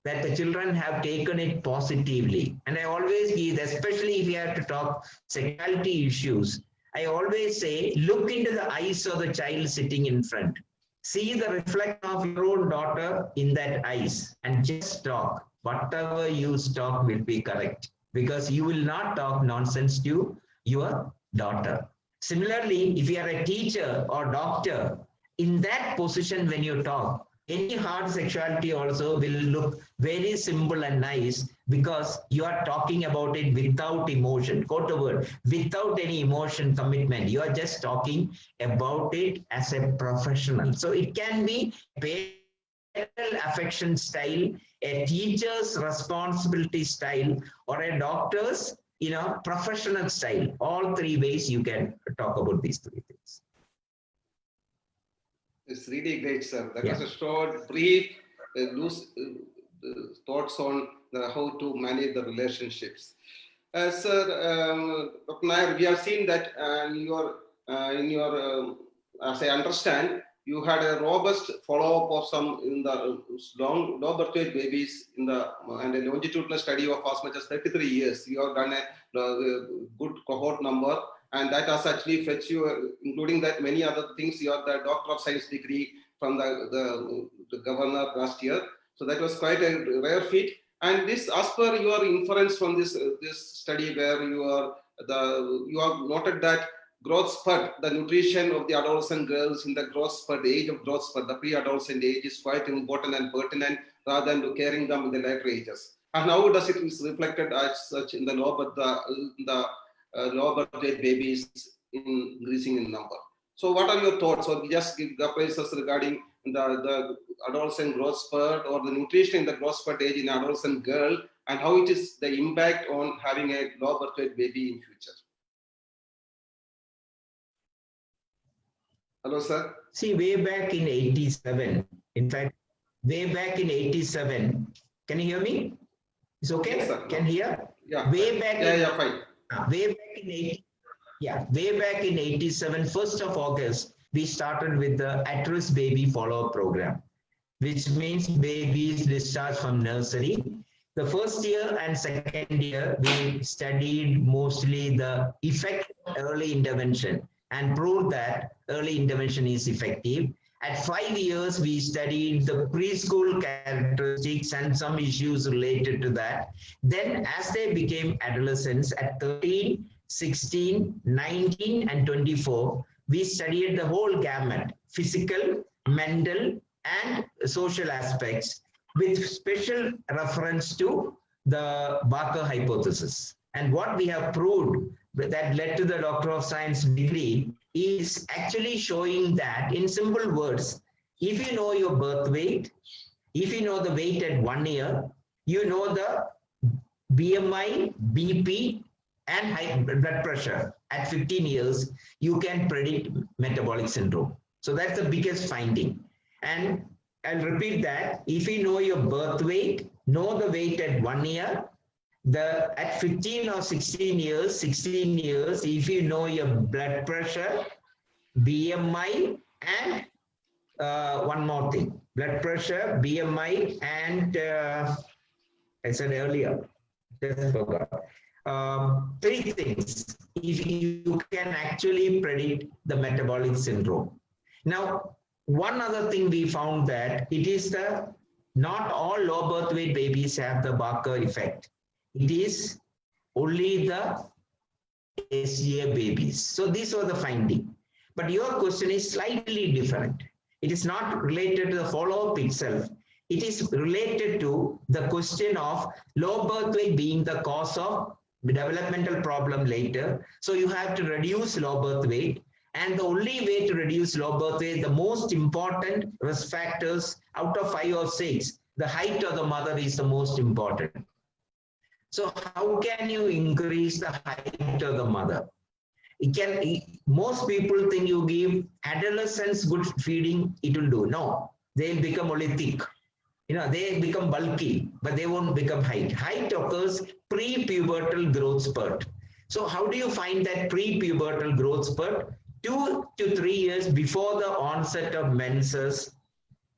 That the children have taken it positively. And I always give, especially if you have to talk sexuality issues, I always say, look into the eyes of the child sitting in front. See the reflection of your own daughter in that eyes and just talk. Whatever you talk will be correct because you will not talk nonsense to your daughter. Similarly, if you are a teacher or doctor, in that position when you talk, any hard sexuality also will look very simple and nice because you are talking about it without emotion, quote a word, without any emotion commitment. You are just talking about it as a professional. So it can be parental affection style, a teacher's responsibility style, or a doctor's, professional style. All three ways you can talk about these three things. It's really great, sir. That Yeah. was a short, brief, loose thoughts on how to manage the relationships. Sir, Dr. Nair, we have seen that in your as I understand, you had a robust follow-up of some in the low birth weight babies and a longitudinal study of as much as 33 years. You have done a good cohort number. And that has actually fetched you, including that many other things. You have the Doctor of Science degree from the governor last year. So that was quite a rare feat. And this, as per your inference from this study, where you have noted that growth spurt, the nutrition of the adolescent girls in the growth spurt, the age of growth spurt, the pre-adolescent age is quite important and pertinent rather than caring them in the later ages. And how does it is reflected as such in the law, but low birth weight babies increasing in number. So what are your thoughts, or just give the appraisals regarding the adolescent growth spurt or the nutrition in the growth spurt age in adolescent girl, and how it is the impact on having a low birth weight baby in future? Hello, sir. See, way back in 87, in fact, way back in 87, can you hear me? It's okay? Yes, sir. Can you hear? Yeah. Way back Fine. Way back in 87, 1st of August, we started with the at-risk baby follow-up program, which means babies discharged from nursery. The first year and second year, we studied mostly the effect of early intervention and proved that early intervention is effective. At 5 years, we studied the preschool characteristics and some issues related to that. Then as they became adolescents at 13, 16, 19, and 24, we studied the whole gamut, physical, mental, and social aspects with special reference to the Barker hypothesis. And what we have proved that led to the Doctor of Science degree is actually showing that in simple words, if you know your birth weight, if you know the weight at 1 year, you know the BMI, BP, and high blood pressure at 15 years, you can predict metabolic syndrome. So that's the biggest finding. And I'll repeat that. If you know your birth weight, know the weight at 1 year, at 15 or 16 years, if you know your blood pressure, BMI, and one more thing, blood pressure, BMI, and I said earlier, just forgot. 3 things, if you can actually predict the metabolic syndrome. Now, one other thing we found that it is not all low birth weight babies have the Barker effect. It is only the SGA babies. So these were the finding. But your question is slightly different. It is not related to the follow-up itself. It is related to the question of low birth weight being the cause of developmental problem later. So you have to reduce low birth weight. And the only way to reduce low birth weight, the most important risk factors out of 5 or 6, the height of the mother is the most important. So how can you increase the height of the mother? Most people think you give adolescents good feeding, it will do. No, they'll become only thick. They become bulky, but they won't become height. Height occurs pre-pubertal growth spurt. So how do you find that pre-pubertal growth spurt? 2 to 3 years before the onset of menses,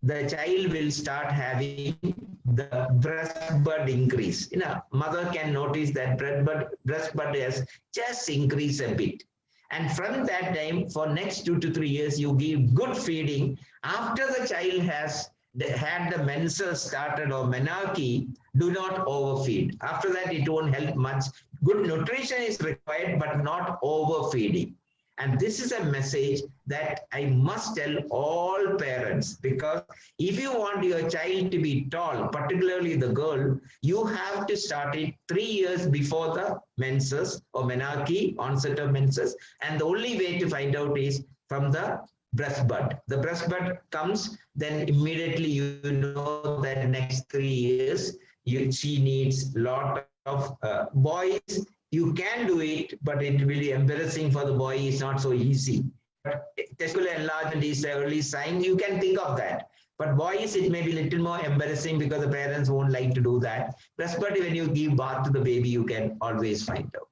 the child will start having the breast bud increase. Mother can notice that breast bud has just increased a bit. And from that time, for next 2 to 3 years, you give good feeding. After the child has had the menses started or menarche, do not overfeed. After that, it won't help much. Good nutrition is required, but not overfeeding. And this is a message that I must tell all parents, because if you want your child to be tall, particularly the girl, you have to start it 3 years before the menses or menarche, onset of menses. And the only way to find out is from the breast bud. The breast bud comes, then immediately you know that next 3 years, she needs lot of boys. You can do it, but it will be embarrassing for the boy. It's not so easy. But testicular enlargement is the early sign. You can think of that. But boys, it may be a little more embarrassing because the parents won't like to do that. But when you give birth to the baby, you can always find out.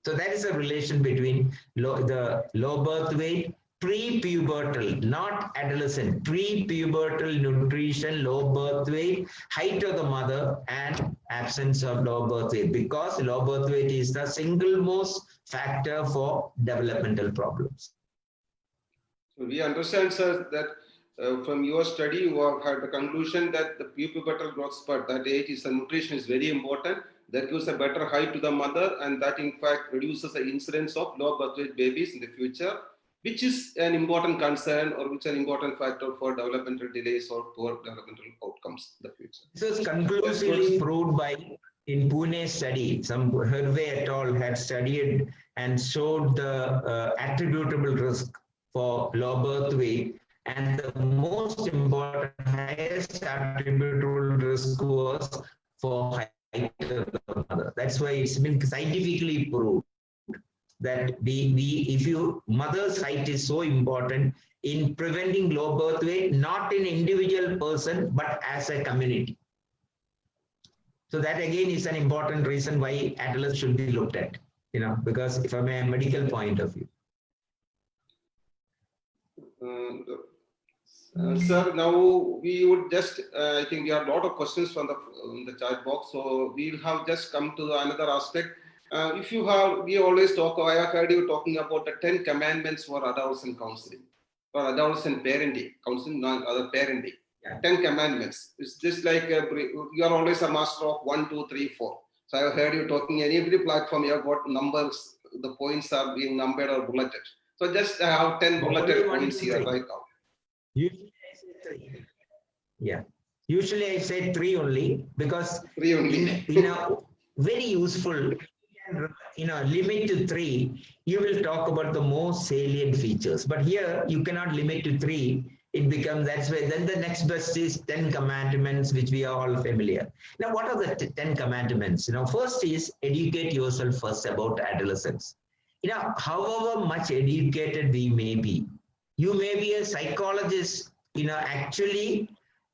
So that is a relation between the low birth weight, pre-pubertal, not adolescent, pre-pubertal nutrition, low birth weight, height of the mother, and absence of low birth weight, because low birth weight is the single most factor for developmental problems. So we understand, sir, that from your study, you have had the conclusion that the pubertal growth spurt, that age is the nutrition is very important. That gives a better height to the mother, and that in fact reduces the incidence of low birth weight babies in the future, which is an important concern or which is an important factor for developmental delays or poor developmental outcomes in the future. This is conclusively proved by in Pune study. Some Herve et al. Had studied and showed the attributable risk for low birth weight, and the most important, highest attributable risk was for height of the mother. That's why it's been scientifically proved that if you mother's height is so important in preventing low birth weight, not in individual person, but as a community. So that again is an important reason why adolescents should be looked at, because from a medical point of view. Sir, now we would just, I think we have a lot of questions from the chat box. So we'll have just come to another aspect. We always talk, I have heard you talking about the 10 commandments for adolescent counseling, or adolescent parenting, counseling, not other parenting. Yeah. 10 commandments. It's just like you are always a master of 1, 2, 3, 4. So I have heard you talking in every platform, you have got numbers, the points are being numbered or bulleted. So just have 10 bulleted points here right now. Usually I say 3. Yeah. Usually I say 3 only, because 3 only. Very useful, limit to 3, you will talk about the most salient features. But here you cannot limit to 3. It becomes, that's why then the next best is 10 commandments, which we are all familiar. Now, what are the 10 commandments? First is educate yourself first about adolescence. However much educated we may be, you may be a psychologist, actually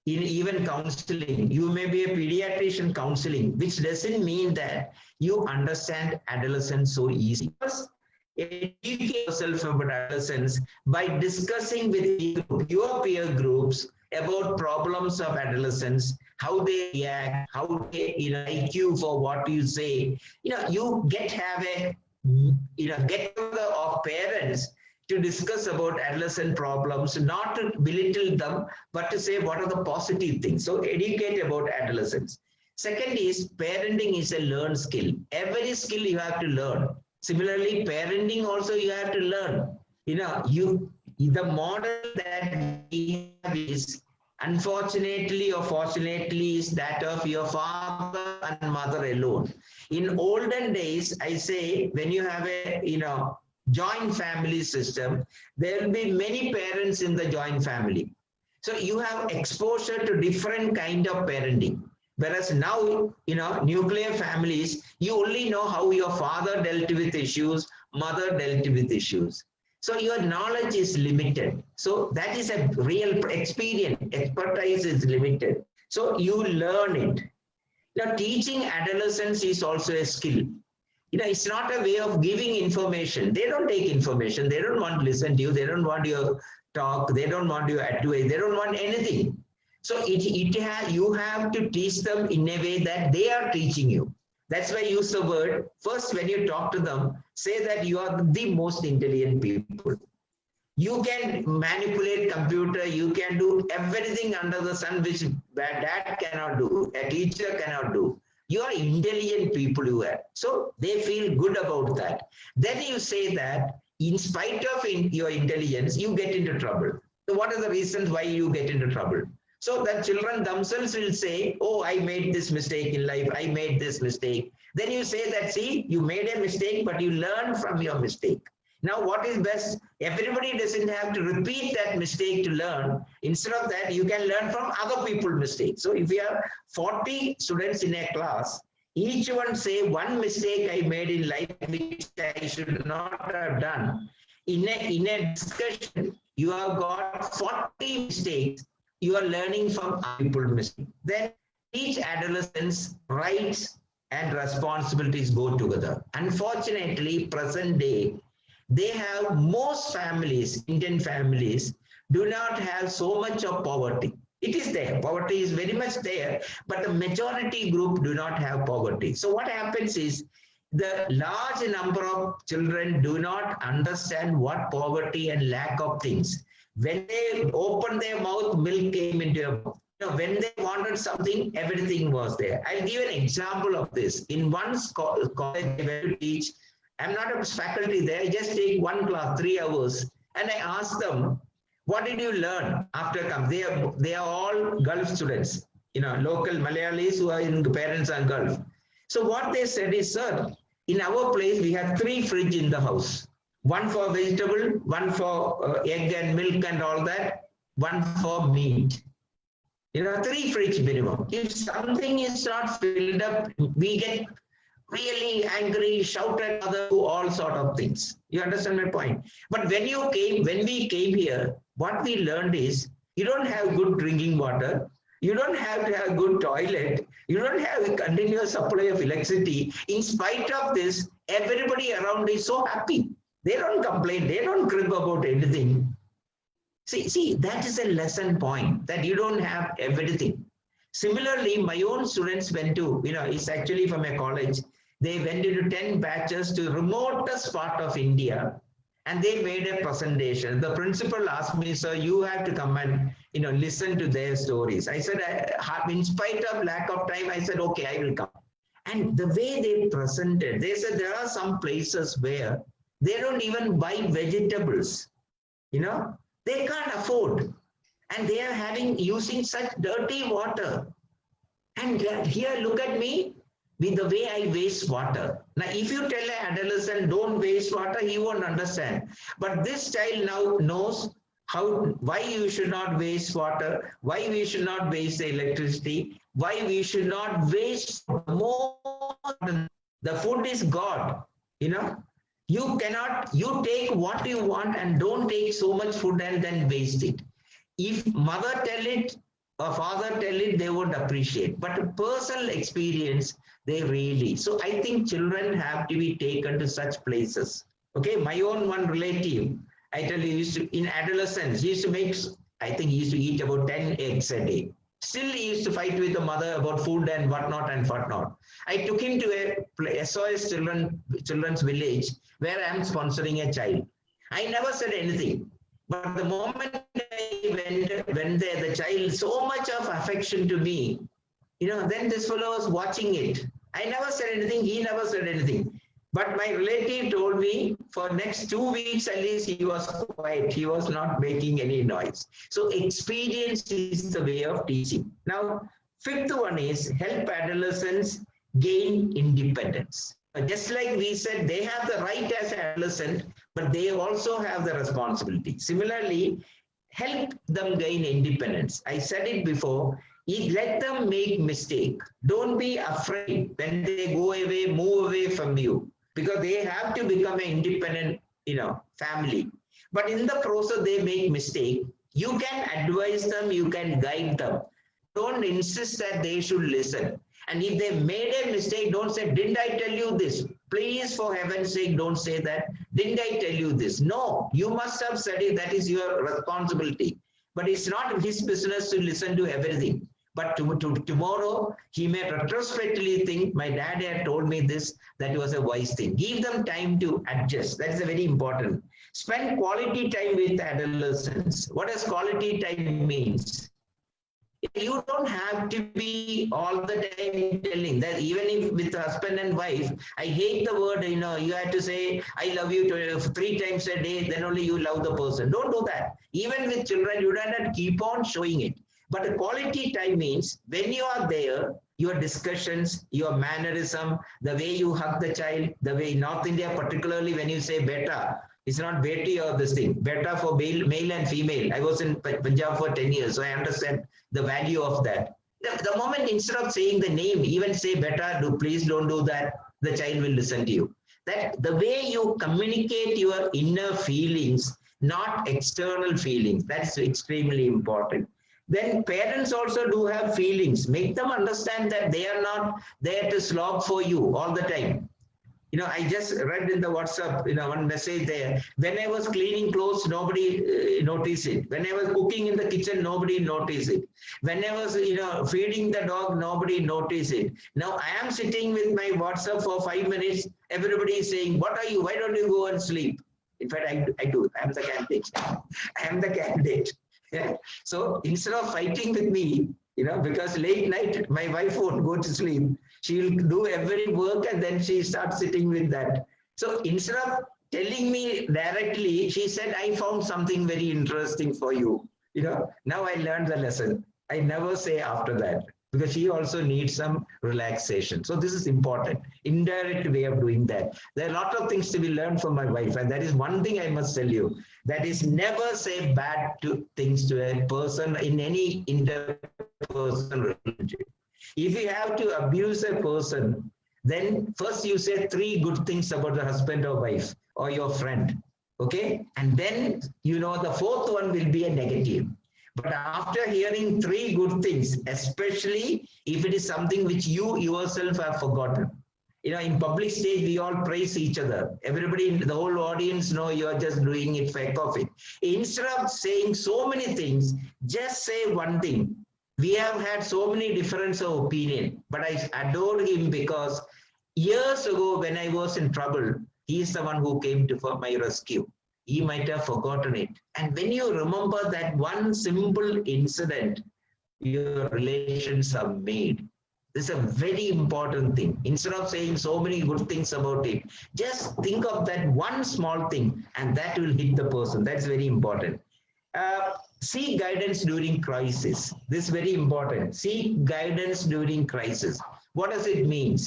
in even counseling, you may be a pediatrician counseling, which doesn't mean that you understand adolescence so easy. First, educate yourself about adolescence by discussing with your peer groups about problems of adolescence, how they react, how they like you for what you say. You have a get together of parents to discuss about adolescent problems, not to belittle them, but to say what are the positive things. So educate about adolescence. Second is parenting is a learned skill. Every skill you have to learn. Similarly, parenting also you have to learn. The model that we have is, unfortunately or fortunately, is that of your father and mother alone. In olden days, I say, when you have a joint family system, there will be many parents in the joint family. So you have exposure to different kind of parenting. Whereas now, nuclear families, you only know how your father dealt with issues, mother dealt with issues. So your knowledge is limited. So that is a real experience. Expertise is limited. So you learn it. Now, teaching adolescents is also a skill. It's not a way of giving information. They don't take information. They don't want to listen to you. They don't want your talk. They don't want your advice. They don't want anything. So you have to teach them in a way that they are teaching you. That's why I use the word, first when you talk to them, say that you are the most intelligent people. You can manipulate computer, you can do everything under the sun which dad cannot do, a teacher cannot do. You are intelligent people you are. So they feel good about that. Then you say that in spite of your intelligence, you get into trouble. So what are the reasons why you get into trouble? So that children themselves will say, oh, I made this mistake in life. I made this mistake. Then you say that, see, you made a mistake, but you learn from your mistake. Now, what is best? Everybody doesn't have to repeat that mistake to learn. Instead of that, you can learn from other people's mistakes. So if you have 40 students in a class, each one say one mistake I made in life, which I should not have done. In a discussion, you have got 40 mistakes. You are learning from other people's mistakes. Then each adolescent's rights and responsibilities go together. Unfortunately, present day, they have most families, Indian families, do not have so much of poverty. It is there. Poverty is very much there, but the majority group do not have poverty. So what happens is the large number of children do not understand what poverty and lack of things. When they opened their mouth, milk came into your mouth. When they wanted something, everything was there. I'll give an example of this. In one college I went to teach, I'm not a faculty there, I just take one class, 3 hours, and I ask them, what did you learn after come? They are all Gulf students, local Malayalis who are in the parents are Gulf. So what they said is, sir, in our place, we have 3 fridges in the house. One for vegetable, one for egg and milk and all that, one for meat. 3 fridge minimum. If something is not filled up, we get really angry, shout at others, do all sort of things. You understand my point? But when we came here, what we learned is you don't have good drinking water. You don't have to have good toilet. You don't have a continuous supply of electricity. In spite of this, everybody around is so happy. They don't complain. They don't crib about anything. See, that is a lesson point, that you don't have everything. Similarly, my own students went to, it's actually from a college. They went into 10 batches to remotest part of India, and they made a presentation. The principal asked me, sir, you have to come and, listen to their stories. I said, in spite of lack of time, I said, okay, I will come. And the way they presented, they said there are some places where they don't even buy vegetables, they can't afford. And they are using such dirty water. And here, look at me with the way I waste water. Now, if you tell an adolescent, don't waste water, he won't understand. But this child now knows why you should not waste water, why we should not waste the electricity, why we should not waste more. The food is God, You take what you want and don't take so much food and then waste it. If mother tell it or father tell it, they won't appreciate. But personal experience, they really. So I think children have to be taken to such places. Okay, my own one relative, I tell you, in adolescence, he used to eat about 10 eggs a day. Still, he used to fight with the mother about food and whatnot and whatnot. I took him to a SOS children's village where I am sponsoring a child. I never said anything. But the moment I went there, the child, so much of affection to me, then this fellow was watching it. I never said anything. He never said anything. But my relative told me for next 2 weeks at least he was quiet. He was not making any noise. So experience is the way of teaching. Now, 5th one is help adolescents gain independence. Just like we said, they have the right as an adolescent, but they also have the responsibility. Similarly, help them gain independence. I said it before, let them make mistake. Don't be afraid when they go away, move away from you, because they have to become an independent, family. But in the process, they make mistake. You can advise them, you can guide them. don't insist that they should listen. And if they made a mistake, don't say, didn't I tell you this? Please, for heaven's sake, don't say that. Didn't I tell you this? No, you must have said it. That is your responsibility. But it's not his business to listen to everything. But tomorrow, he may retrospectively think, my dad had told me this, that was a wise thing. Give them time to adjust. That's very important. Spend quality time with adolescents. What does quality time means? You don't have to be all the time telling that. Even if with husband and wife, I hate the word, you have to say, I love you 3 times a day, then only you love the person. Don't do that. Even with children, you don't have to keep on showing it. But the quality time means when you are there, your discussions, your mannerism, the way you hug the child, the way in North India, particularly when you say beta, it's not beti or this thing, beta for male and female. I was in Punjab for 10 years, so I understand the value of that. The moment instead of saying the name, even say beta, please don't do that, the child will listen to you. That the way you communicate your inner feelings, not external feelings, that's extremely important. Then parents also do have feelings. Make them understand that they are not there to slog for you all the time. I just read in the WhatsApp, one message there. When I was cleaning clothes, nobody noticed it. When I was cooking in the kitchen, nobody noticed it. When I was, feeding the dog, nobody noticed it. Now I am sitting with my WhatsApp for 5 minutes. Everybody is saying, what are you? Why don't you go and sleep? In fact, I do. I am the candidate. I am the candidate. Yeah. So instead of fighting with me, because late night, my wife won't go to sleep. She'll do every work and then she starts sitting with that. So instead of telling me directly, she said, I found something very interesting for you. Now I learned the lesson. I never say after that because she also needs some relaxation. So this is important. Indirect way of doing that. There are a lot of things to be learned from my wife. And that is one thing I must tell you. That is never say bad things to a person in any interpersonal relationship. If you have to abuse a person, then first you say 3 good things about the husband or wife or your friend. Okay? And then, the 4th one will be a negative. But after hearing 3 good things, especially if it is something which you yourself have forgotten. In public stage, we all praise each other. Everybody, the whole audience know you are just doing it for heck of it. Instead of saying so many things, just say one thing. We have had so many differences of opinion, but I adore him because years ago when I was in trouble, he is the one who came for my rescue. He might have forgotten it. And when you remember that one simple incident, your relations are made. This is a very important thing. Instead of saying so many good things about it, just think of that one small thing and that will hit the person. That's very important. Seek guidance during crisis. This is very important. Seek guidance during crisis. What does it mean?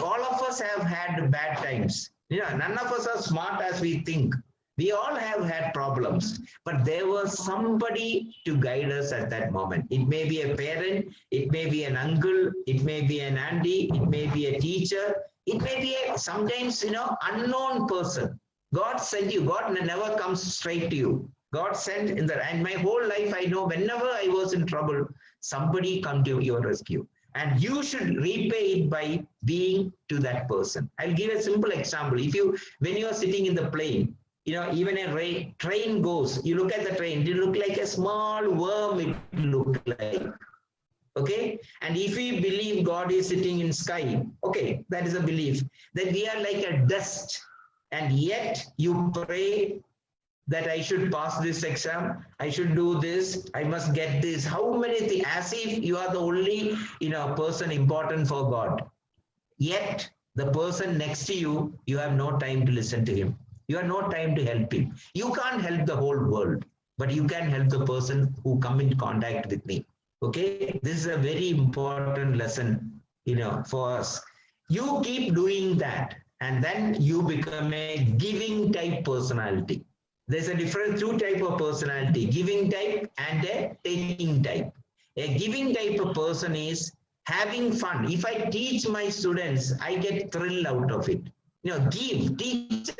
All of us have had bad times. None of us are smart as we think. We all have had problems, but there was somebody to guide us at that moment. It may be a parent, it may be an uncle, it may be an auntie, it may be a teacher, it may be sometimes, unknown person. God sent you. God never comes straight to you. God sent and my whole life, I know whenever I was in trouble, somebody come to your rescue. And you should repay it by being to that person. I'll give a simple example. When you are sitting in the plane, even a train goes, you look at the train, it look like a small worm, it look like. Okay? And if we believe God is sitting in sky, okay, that is a belief. Then we are like a dust. And yet you pray that I should pass this exam, I should do this, I must get this. How many things? As if you are the only person important for God. Yet the person next to you, you have no time to listen to him. You have no time to help him. You can't help the whole world, but you can help the person who come in contact with me. Okay, this is a very important lesson, for us. You keep doing that, and then you become a giving type personality. There's a different 2 types of personality, giving type and a taking type. A giving type of person is having fun. If I teach my students, I get thrill out of it. A teacher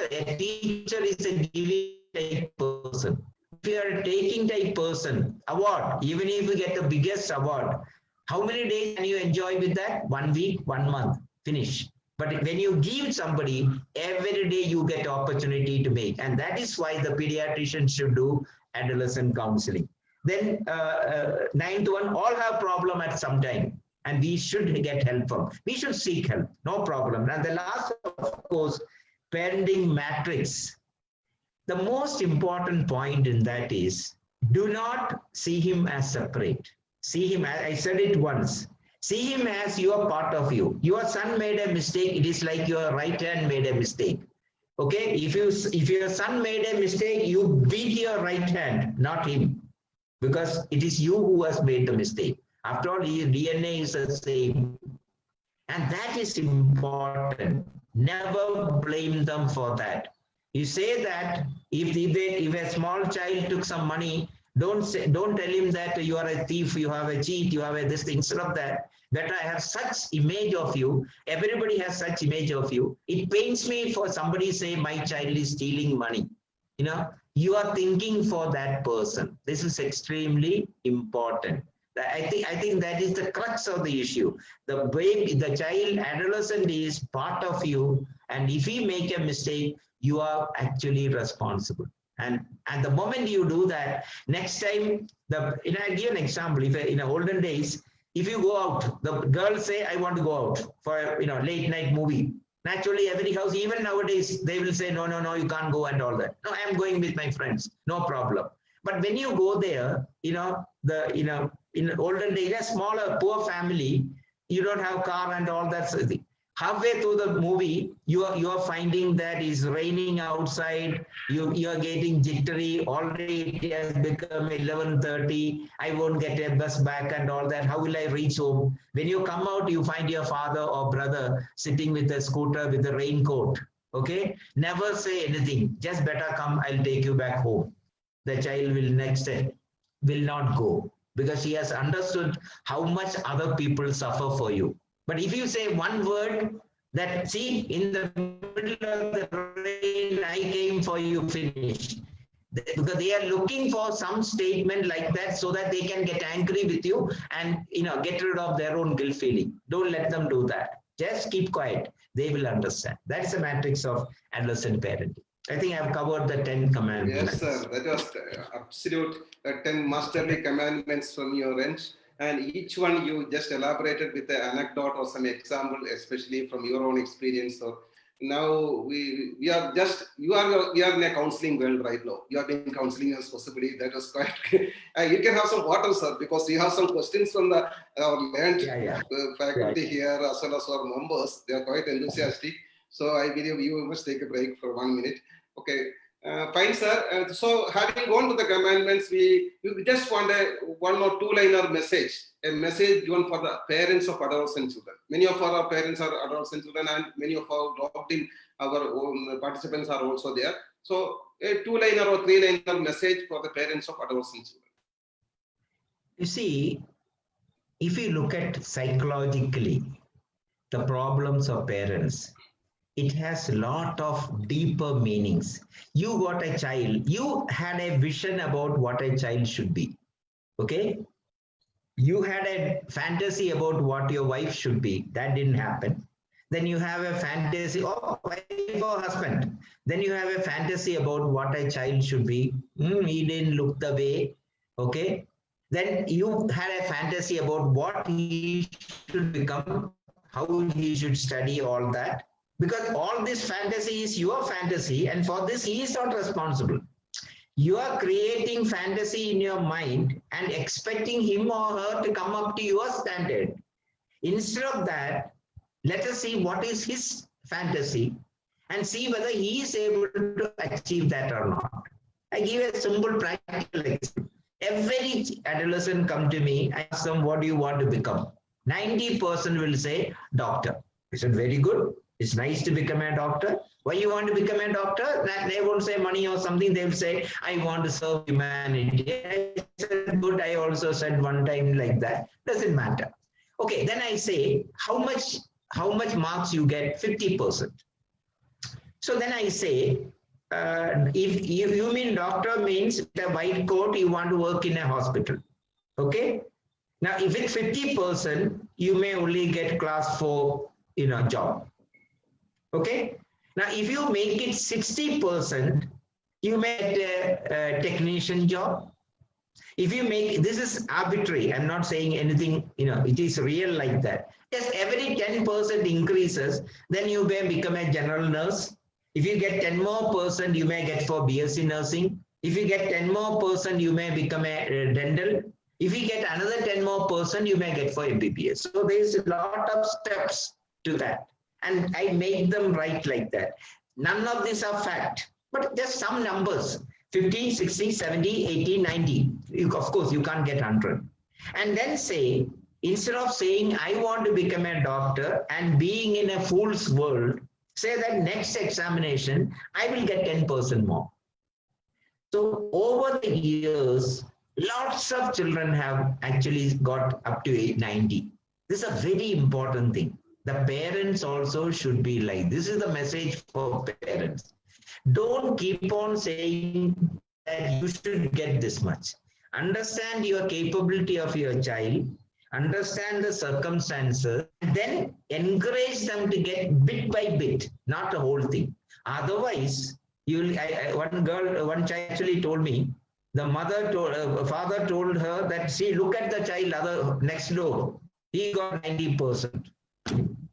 is a giving type person. you're a taking type person, award, even if you get the biggest award, how many days can you enjoy with that? 1 week, 1 month, finish. But when you give somebody, every day you get opportunity to make. And that is why the pediatrician should do adolescent counseling. Then 9th one, all have problem at some time. And we should get help from. We should seek help, no problem. And the last, of course, parenting matrix. The most important point in that is, do not see him as separate. See him, as I said it once, see him as your part of you. Your son made a mistake, it is like your right hand made a mistake. Okay, if your son made a mistake, you beat your right hand, not him, because it is you who has made the mistake. After all, his DNA is the same. And that is important. Never blame them for that. You say that if a small child took some money, don't tell him that you are a thief, you have a cheat, you have a this thing. Instead of that, I have such image of you. Everybody has such image of you. It pains me for somebody say my child is stealing money. You know, you are thinking for that person. This is extremely important. I think that is the crux of the issue. The baby, the child, adolescent is part of you, and if he make a mistake, you are actually responsible. And the moment you do that, next time, I give an example. If in the olden days, if you go out, the girls say, I want to go out for a late night movie. Naturally, every house, even nowadays, they will say, no, you can't go and all that. No, I'm going with my friends, no problem. But when you go there, in olden days, a smaller, poor family, you don't have car and all that. Halfway through the movie, you are finding that it's raining outside. You are getting jittery. Already it has become 11:30. I won't get a bus back and all that. How will I reach home? When you come out, you find your father or brother sitting with a scooter with a raincoat. Okay, never say anything. Just better come. I'll take you back home. The child will will not go, because he has understood how much other people suffer for you. But if you say one word that, see, in the middle of the rain, I came for you, finished. Because they are looking for some statement like that so that they can get angry with you and get rid of their own guilt feeling. Don't let them do that. Just keep quiet. They will understand. That's the matrix of adolescent parenting. I think I've covered the 10 commandments. Yes, sir. That was absolute 10 masterly commandments from your end. And each one you just elaborated with an anecdote or some example, especially from your own experience. So now we are in a counseling world right now. You have been counseling us possibly. That was quite. You can have some water, sir, because we have some questions from our learned faculty here as well as our members. They are quite enthusiastic. So I believe you must take a break for 1 minute. Okay. Fine, sir. So having gone to the commandments, we just want a 1 or 2 liner message, a message given for the parents of adolescent children. Many of our parents are adolescent children, and many of our logged-in our own participants are also there. So a 2 liner or 3 liner message for the parents of adolescent children. You see, if you look at psychologically the problems of parents, it has a lot of deeper meanings. You got a child, you had a vision about what a child should be. Okay? You had a fantasy about what your wife should be. That didn't happen. Then you have a fantasy, wife or husband. Then you have a fantasy about what a child should be. He didn't look the way. Okay? Then you had a fantasy about what he should become, how he should study, all that. Because all this fantasy is your fantasy, and for this he is not responsible. You are creating fantasy in your mind and expecting him or her to come up to your standard. Instead of that, let us see what is his fantasy and see whether he is able to achieve that or not. I give a simple practical example. Every adolescent come to me, I ask them, what do you want to become? 90% will say doctor. I said, very good. It's nice to become a doctor. Why you want to become a doctor? They won't say money or something. They will say, I want to serve humanity. I said, good. I also said one time like that. Doesn't matter. Okay, then I say, how much marks you get? 50%. So then I say, if you mean doctor means the white coat, you want to work in a hospital. Okay. Now, if it's 50%, you may only get class 4, job. Okay. Now, if you make it 60%, you may get a technician job. If you make, this is arbitrary, I'm not saying anything, it is real like that. Just every 10% increases, then you may become a general nurse. If you get 10 more %, you may get for BSc nursing. If you get 10 more %, you may become a dental. If you get another 10 more %, you may get for MBBS. So there's a lot of steps to that. And I make them right like that. None of these are fact, but just some numbers. 50, 60, 70, 80, 90. Of course, you can't get 100. And then say, instead of saying, I want to become a doctor and being in a fool's world, say that next examination, I will get 10% more. So over the years, lots of children have actually got up to 90. This is a very important thing. The parents also should be like, this is the message for parents. Don't keep on saying that you should get this much. Understand your capability of your child, understand the circumstances, and then encourage them to get bit by bit, not the whole thing. Otherwise, one child actually told me, the father told her that, see, look at the child next door. He got 90%.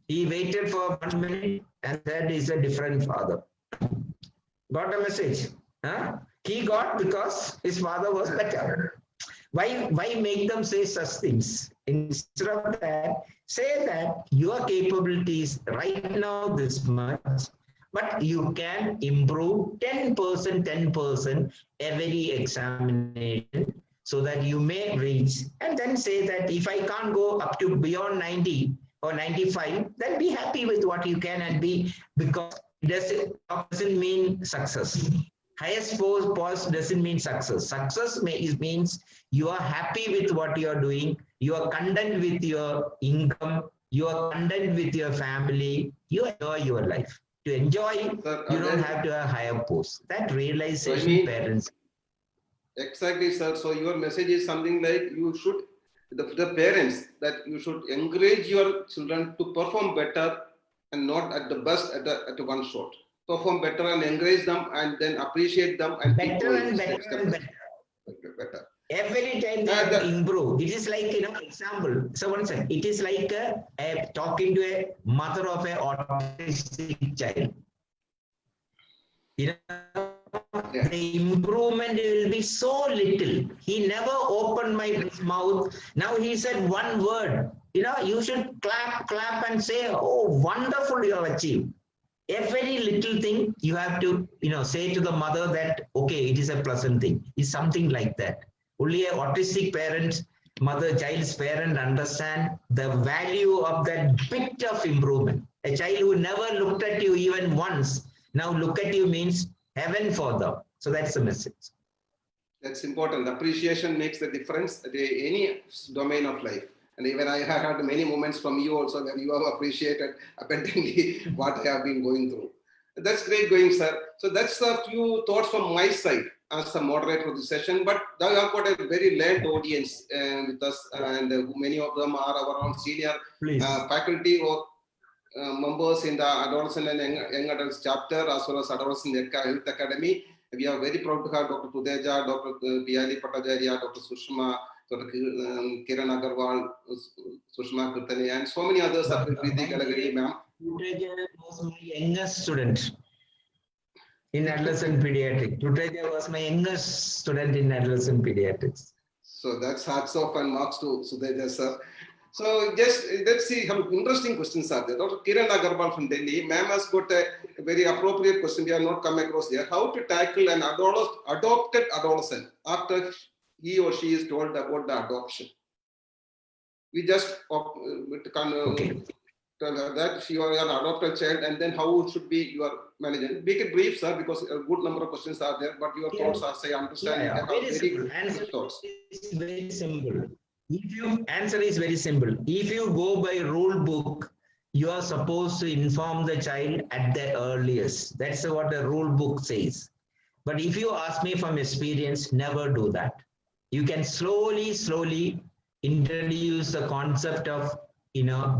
He waited for 1 minute and said he's a different father. Got a message? Huh? He got because his father was better. Why make them say such things? Instead of that, say that your capabilities right now this much, but you can improve 10% every examination so that you may reach, and then say that if I can't go up to beyond 90 or 95, then be happy with what you can and be, because it doesn't mean success. Highest post doesn't mean success. Success means you are happy with what you are doing, you are content with your income, you are content with your family, you enjoy your life. To enjoy, you don't have to have higher posts. That realization, parents. Exactly, sir. So your message is something like you should, the parents, that you should encourage your children to perform better and not at the best at one shot. Perform better and encourage them and then appreciate them and better and better and better. Every time they improve. It is like, example. So one second. It is like talking to a mother of an autistic child. The improvement will be so little. He never opened his mouth. Now he said one word. You should clap and say, oh, wonderful you have achieved. Every little thing you have to, say to the mother that, okay, it is a pleasant thing. It's something like that. Only an autistic parent, child's parent understand the value of that bit of improvement. A child who never looked at you even once, now look at you means heaven for them. So that's the message. That's important. Appreciation makes the difference at any domain of life. And even I have had many moments from you also where you have appreciated apparently what I have been going through. That's great going, sir. So that's a few thoughts from my side as a moderator of the session. But now you have got a very learned audience with us, and many of them are our own senior faculty or members in the Adolescent and Young Adults chapter, as well as Adolescent Health Academy. We are very proud to have Dr. Tudeja, Dr. Piyali Patajaria, Dr. Sushma, Dr. Kiran Agarwal, Sushma Kirtane, and so many others. Ma'am. Tudeja was my youngest student in adolescent pediatrics. Tudeja was my youngest student in adolescent pediatrics. So that's hats off and marks to Tudeja, sir. So just let's see how interesting questions are there. Dr. Kiran Agarwal from Delhi, ma'am has got a very appropriate question we have not come across there. How to tackle an adopted adolescent after he or she is told about the adoption? We just tell her that you are an adopted child, and then how should be your management. Make it brief, sir, because a good number of questions are there, but your thoughts are, say, understand. Very simple. Answer is very simple. If you go by rule book, you are supposed to inform the child at the earliest. That's what the rule book says. But if you ask me from experience, never do that. You can slowly introduce the concept of,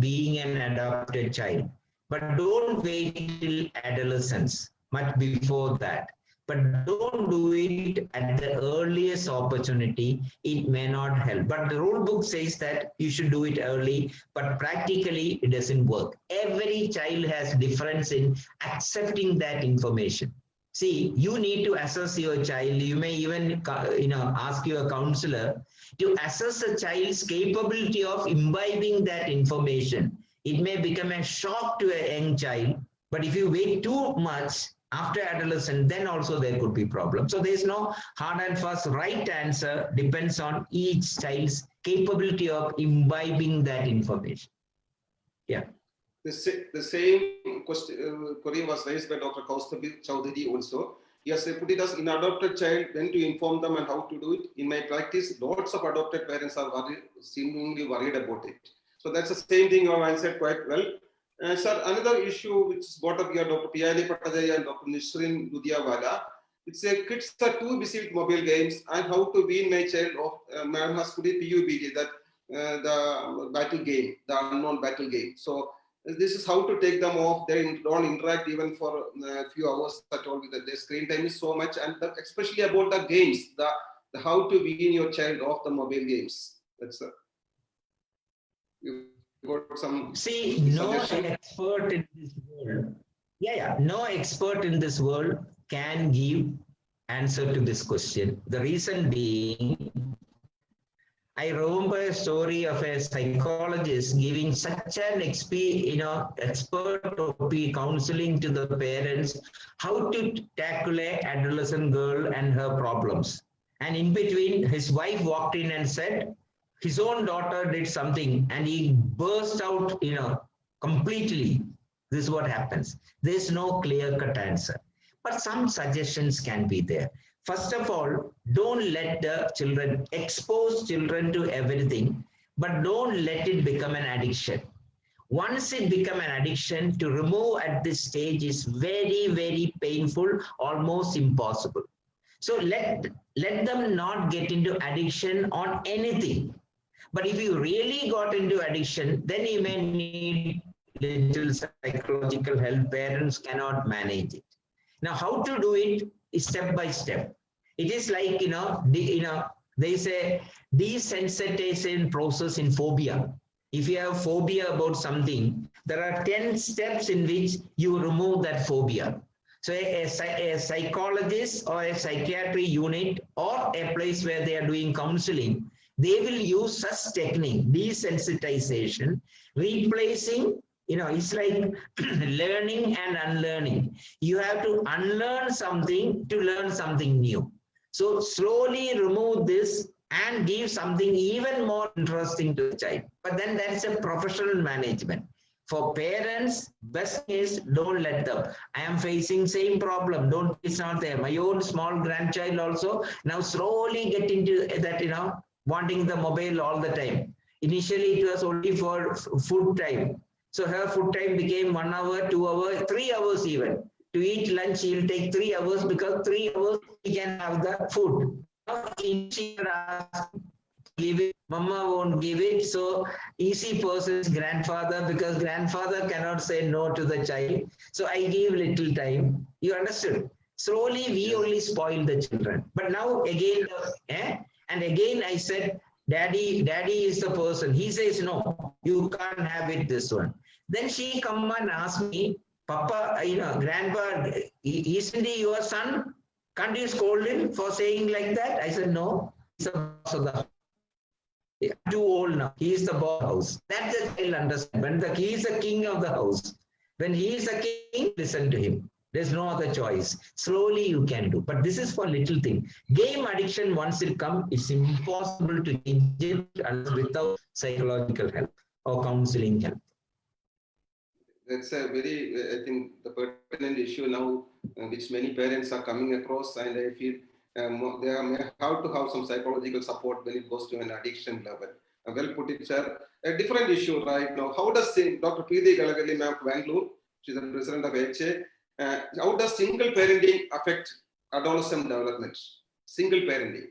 being an adopted child. But don't wait till adolescence, much before that. But don't do it at the earliest opportunity. It may not help. But the rule book says that you should do it early, but practically it doesn't work. Every child has difference in accepting that information. See, you need to assess your child. You may even, ask your counselor to assess a child's capability of imbibing that information. It may become a shock to a young child, but if you wait too much after adolescence, then also there could be problems. So there's no hard and fast right answer, depends on each child's capability of imbibing that information. Yeah. The same question, query was raised by Dr. Kaustabi Chowdhury also. He has put it as in adopted child, when to inform them and how to do it. In my practice, lots of adopted parents are seemingly worried about it. So that's the same thing you have answered quite well. Sir, another issue which is brought up here, Dr. Piyali Patadaya and Dr. Nisrin Dudiawala, it's a kids are too busy with mobile games and how to wean my child of, Madam has put it PUBG, that the battle game, the unknown battle game. So this is how to take them off. They don't interact even for a few hours at all. The screen time is so much, and especially about the games, the how to wean your child off the mobile games. That's you got some. See, no expert in this world. No expert in this world can give answer to this question. The reason being, I remember a story of a psychologist giving such an expert counseling to the parents how to tackle an adolescent girl and her problems. And in between, his wife walked in and said his own daughter did something, and he burst out, completely. This is what happens. There's no clear-cut answer, but some suggestions can be there. First of all, don't let the children, expose children to everything, but don't let it become an addiction. Once it becomes an addiction, to remove at this stage is very, very painful, almost impossible. So let them not get into addiction on anything. But if you really got into addiction, then you may need little psychological help. Parents cannot manage it. Now, how to do it is step by step. It is like, there is a desensitization process in phobia. If you have phobia about something, there are 10 steps in which you remove that phobia. So a psychologist or a psychiatry unit or a place where they are doing counseling, they will use such technique, desensitization, replacing, it's like learning and unlearning. You have to unlearn something to learn something new. So slowly remove this and give something even more interesting to the child. But then that's a professional management. For parents, best is don't let them. I am facing same problem. Don't, it's not there. My own small grandchild also now slowly get into that, wanting the mobile all the time. Initially, it was only for food time. So her food time became 1 hour, 2 hours, 3 hours even. To eat lunch, he'll take 3 hours because 3 hours he can have the food. Now, she give it, mama won't give it. So easy person's grandfather, because grandfather cannot say no to the child. So I give little time. You understood? Slowly, we only spoil the children. But now again, and again I said, daddy is the person. He says, no, you can't have it this one. Then she come and ask me, Papa, grandpa, isn't he your son? Can't you scold him for saying like that? I said, no, he's the boss of the house. I'm too old now. He is the boss of the house. That's the child understand. When he is the king of the house, when he is a king, listen to him. There's no other choice. Slowly you can do. But this is for little thing. Game addiction, once it comes, it's impossible to change it without psychological help or counseling help. That's a very, I think, the pertinent issue now, which many parents are coming across, and I feel they may have to have some psychological support when it goes to an addiction level. Well put it, sir. A different issue right now. How does Dr. Preeti Galagali, ma'am, Bangalore, she's the president of HA, how does single parenting affect adolescent development? Single parenting.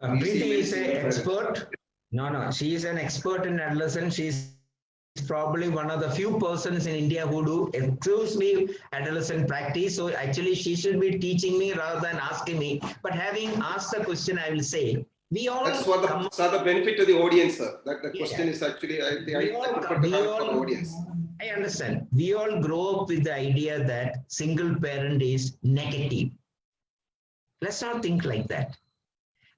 Preeti is an expert. No, she is an expert in adolescence. She's probably one of the few persons in India who do exclusively adolescent practice. So actually, she should be teaching me rather than asking me. But having asked the question, I will say, we all. That's for the benefit to the audience, sir. That the question is actually, I prefer to have it for the audience. I understand. We all grow up with the idea that single parent is negative. Let's not think like that.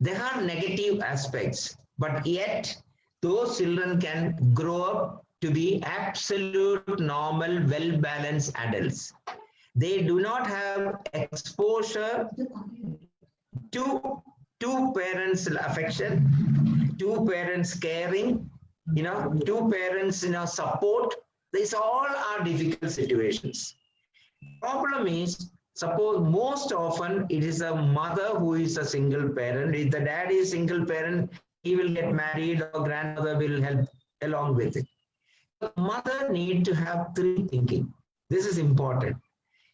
There are negative aspects, but yet those children can grow up to be absolute, normal, well-balanced adults. They do not have exposure to two parents' affection, two parents' caring, two parents' support. These all are difficult situations. Problem is, suppose most often it is a mother who is a single parent. If the dad is single parent, he will get married or grandmother will help along with it. The mother need to have three thinking. This is important.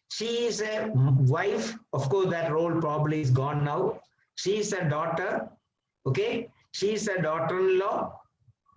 She is a wife. Of course, that role probably is gone now. She is a daughter. Okay. She is a daughter-in-law.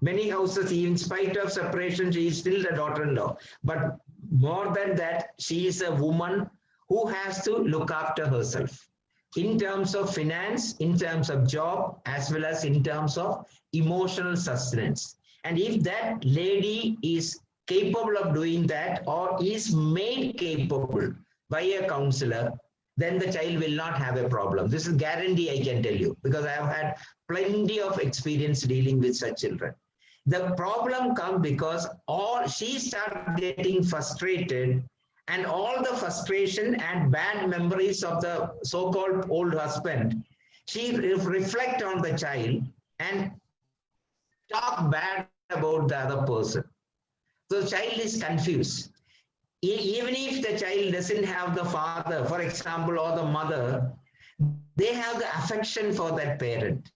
Many houses, in spite of separation, she is still a daughter-in-law. But more than that, she is a woman who has to look after herself in terms of finance, in terms of job, as well as in terms of emotional sustenance. And if that lady is capable of doing that or is made capable by a counselor, then the child will not have a problem. This is guarantee, I can tell you, because I have had plenty of experience dealing with such children. The problem comes because she starts getting frustrated, and all the frustration and bad memories of the so-called old husband, she reflect on the child and talk bad about the other person. So the child is confused. Even if the child doesn't have the father, for example, or the mother, they have the affection for that parent.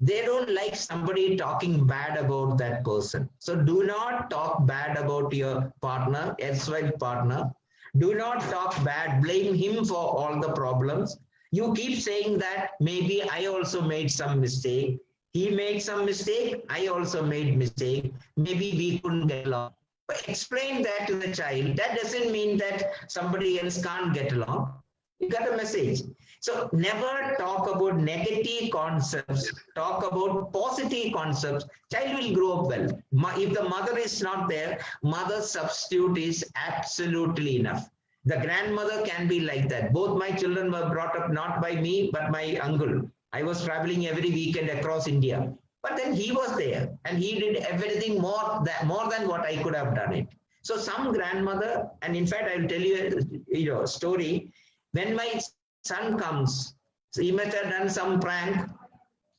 They don't like somebody talking bad about that person. So do not talk bad about your partner, ex-wife partner. Do not talk bad, blame him for all the problems. You keep saying that maybe I also made some mistake. He made some mistake, I also made mistake. Maybe we couldn't get along. But explain that to the child. That doesn't mean that somebody else can't get along. You got a message. So never talk about negative concepts, talk about positive concepts. Child will grow up well. If the mother is not there, mother's substitute is absolutely enough. The grandmother can be like that. Both my children were brought up not by me, but my uncle. I was traveling every weekend across India. But then he was there and he did everything more than what I could have done it. So some grandmother, and in fact, I will tell you a story. When my son comes, so he must have done some prank.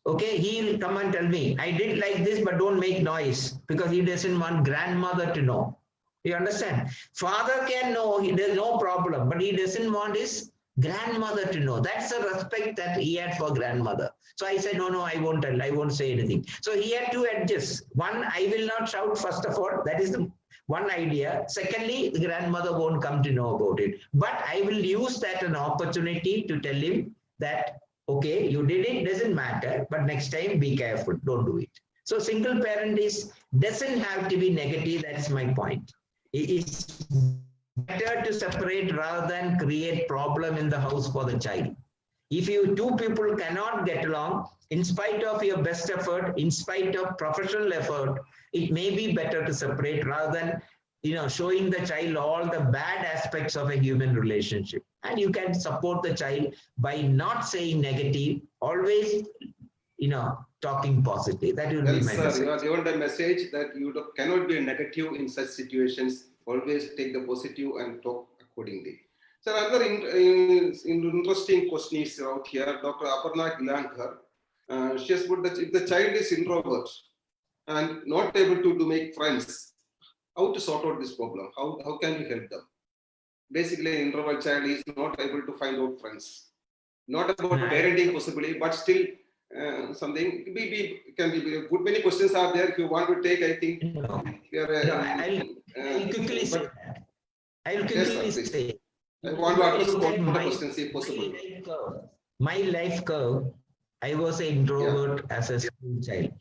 Okay, he'll come and tell me, I did like this, but don't make noise, because he doesn't want grandmother to know. You understand? Father can know, there's no problem, but he doesn't want his grandmother to know. That's the respect that he had for grandmother. So I said, no, I won't tell, I won't say anything. So he had to adjust. One, I will not shout, first of all. That is the one idea. Secondly, the grandmother won't come to know about it. But I will use that an opportunity to tell him that, okay, you did it, doesn't matter, but next time be careful, don't do it. So single parent doesn't have to be negative. That's my point. It's better to separate rather than create problem in the house for the child. If you two people cannot get along, in spite of your best effort, in spite of professional effort, it may be better to separate rather than showing the child all the bad aspects of a human relationship. And you can support the child by not saying negative, always talking positive. That will be my message. You have given the message that you cannot be negative in such situations. Always take the positive and talk accordingly. So another interesting question is out here. Dr. Aparna Gilankar, she has put that if the child is introvert and not able to make friends, how to sort out this problem? How can you help them? Basically, an introvert child is not able to find out friends. Not about parenting possibly, but still something. Can be good. Many questions are there. If you want to take, I think. No, I'll quickly say. I'll yes, quickly sir, say. I want to address Look all at the my questions if possible. my life curve. I was an introvert as a school child.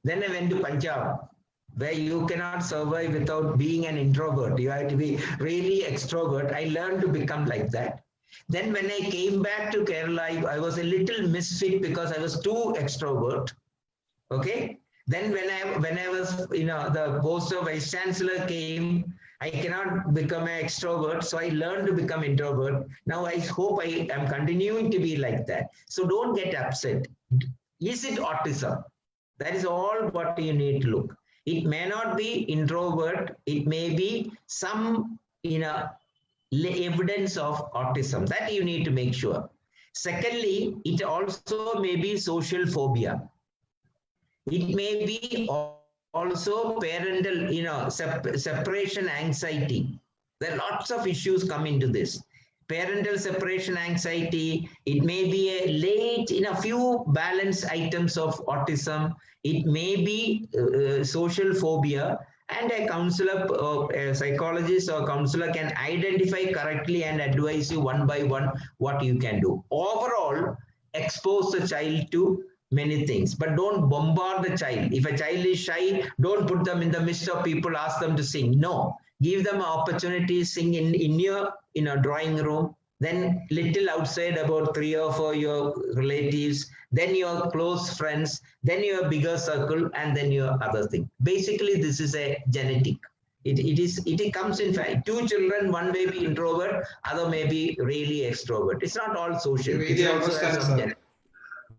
Then I went to Punjab, where you cannot survive without being an introvert. You have to be really extrovert. I learned to become like that. Then when I came back to Kerala, I was a little misfit because I was too extrovert. Okay. Then when I was, the post of vice chancellor came, I cannot become an extrovert, so I learned to become introvert. Now I hope I am continuing to be like that. So don't get upset. Is it autism? That is all what you need to look. It may not be introvert. It may be some evidence of autism. That you need to make sure. Secondly, it also may be social phobia. It may be also parental, separation anxiety. There are lots of issues come into this. Parental separation anxiety, it may be a late in a few balance items of autism. It may be social phobia, and a counselor, a psychologist or counselor can identify correctly and advise you one by one what you can do. Overall, expose the child to many things, but don't bombard the child. If a child is shy, don't put them in the midst of people, ask them to sing. No, give them an opportunity, sing in your drawing room, then little outside about 3 or 4 your relatives, then your close friends, then your bigger circle, and then your other thing. Basically, this is a genetic. It comes in fact. 2 children, one may be introvert, other may be really extrovert. It's not all social. Really understand, sir.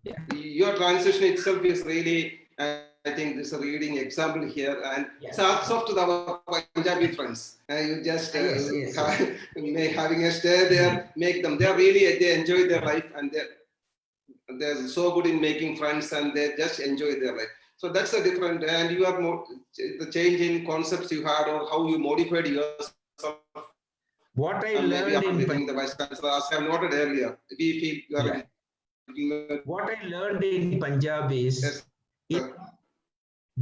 Yeah. Your transition itself is really, I think this is a reading example here, and it's hats off to our Punjabi friends. You just having a stay there, make them. They enjoy their life, and they're so good in making friends, and they just enjoy their life. So that's a different, and you have more the change in concepts you had, or how you modified yourself. What I learned in the vice chancellor, as I have noted earlier, we feel you are. What I learned in Punjab is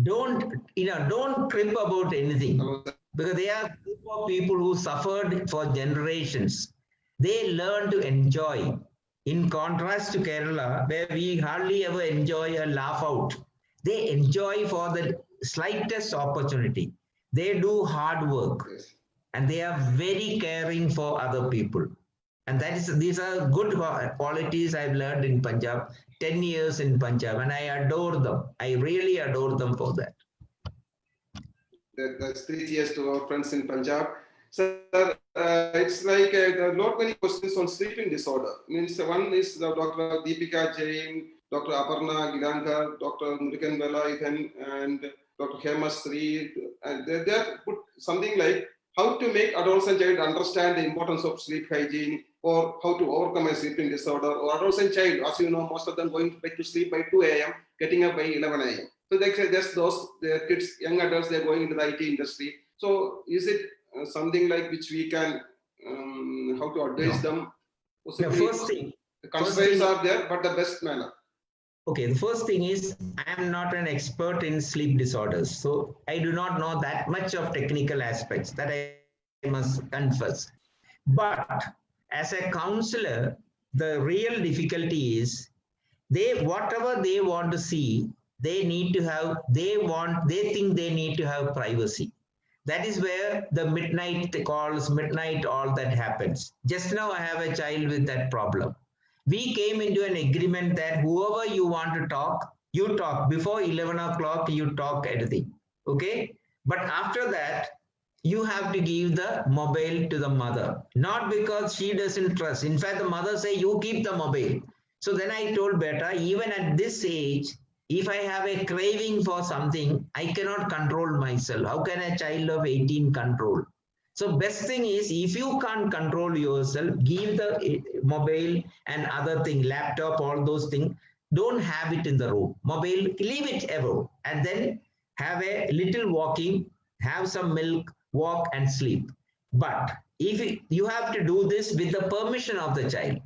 don't trip about anything, because they are a group of people who suffered for generations. They learn to enjoy. In contrast to Kerala, where we hardly ever enjoy a laugh out, they enjoy for the slightest opportunity. They do hard work, and they are very caring for other people. And these are good qualities I've learned in Punjab, 10 years in Punjab, and I adore them. I really adore them for that. That's 3 years to our friends in Punjab. Sir, it's like there are not many questions on sleeping disorder. Means one is Dr. Deepika Jain, Dr. Aparna Gilankar, Dr. Murugan Velayathan, and Dr. Hemastri. And they put something like how to make adolescent child understand the importance of sleep hygiene, or how to overcome a sleeping disorder, or adolescent child, as you know, most of them going back to sleep by 2 a.m., getting up by 11 a.m. So they say just those kids, young adults, they're going into the IT industry. So is it something like which we can, how to advise them? The first thing. The constraints are there, but the best manner. Okay, the first thing is I am not an expert in sleep disorders. So I do not know that much of technical aspects, that I must confess. But as a counselor, the real difficulty is whatever they want to see, they need to have, they think they need to have privacy. That is where the midnight calls, midnight, all that happens. Just now I have a child with that problem. We came into an agreement that whoever you want to talk, you talk. Before 11 o'clock, you talk anything. Okay? But after that, you have to give the mobile to the mother. Not because she doesn't trust. In fact, the mother say, you keep the mobile. So then I told Beta, even at this age, if I have a craving for something, I cannot control myself. How can a child of 18 control? So best thing is, if you can't control yourself, give the mobile and other thing, laptop, all those things. Don't have it in the room. Mobile, leave it above. And then have a little walking, have some milk, walk and sleep. But if you have to do this with the permission of the child.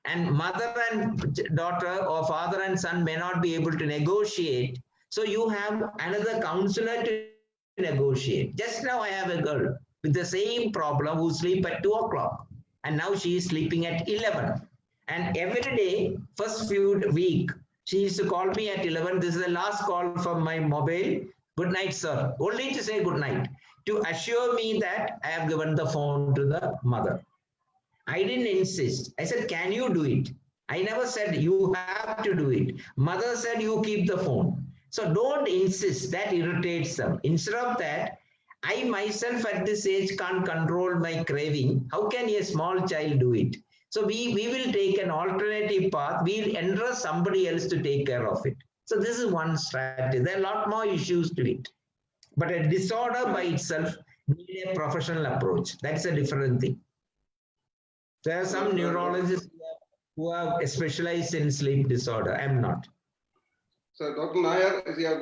and mother and daughter or father and son may not be able to negotiate. So you have another counselor to negotiate. Just now I have a girl with the same problem who sleep at 2 o'clock, and now she is sleeping at 11. And every day, first few week, she used to call me at 11. This is the last call from my mobile. Good night, sir. Only to say good night, to assure me that I have given the phone to the mother. I didn't insist. I said, can you do it? I never said you have to do it. Mother said you keep the phone. So don't insist. That irritates them. Instead of that, I myself at this age can't control my craving. How can a small child do it? So we will take an alternative path. We'll entrust somebody else to take care of it. So this is one strategy. There are a lot more issues to it. But a disorder by itself needs a professional approach. That's a different thing. There are some neurologists who are specialized in sleep disorder. I'm not. So Dr. Nair, we are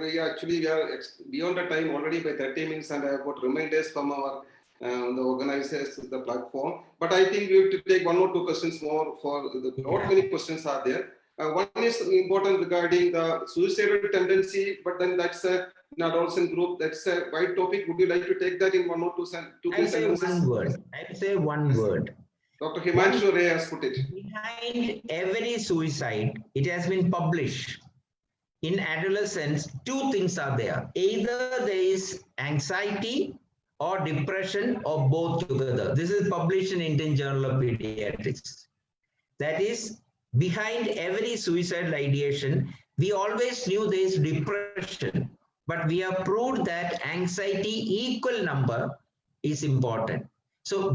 beyond the time already by 30 minutes, and I have got reminders from our the organizers, the platform. But I think we have to take 1 or 2 questions more. For the not many questions are there. One is important regarding the suicidal tendency, but then that's an adolescent group. That's a wide topic. Would you like to take that in 1 or 2 sentences? I'll say one word. I'll say one word. Dr. Himanshu Ray has put it. Behind every suicide, it has been published. In adolescence, 2 things are there. Either there is anxiety or depression or both together. This is published in Indian Journal of Pediatrics. That is, behind every suicidal ideation, we always knew there is depression, but we have proved that anxiety equal number is important. So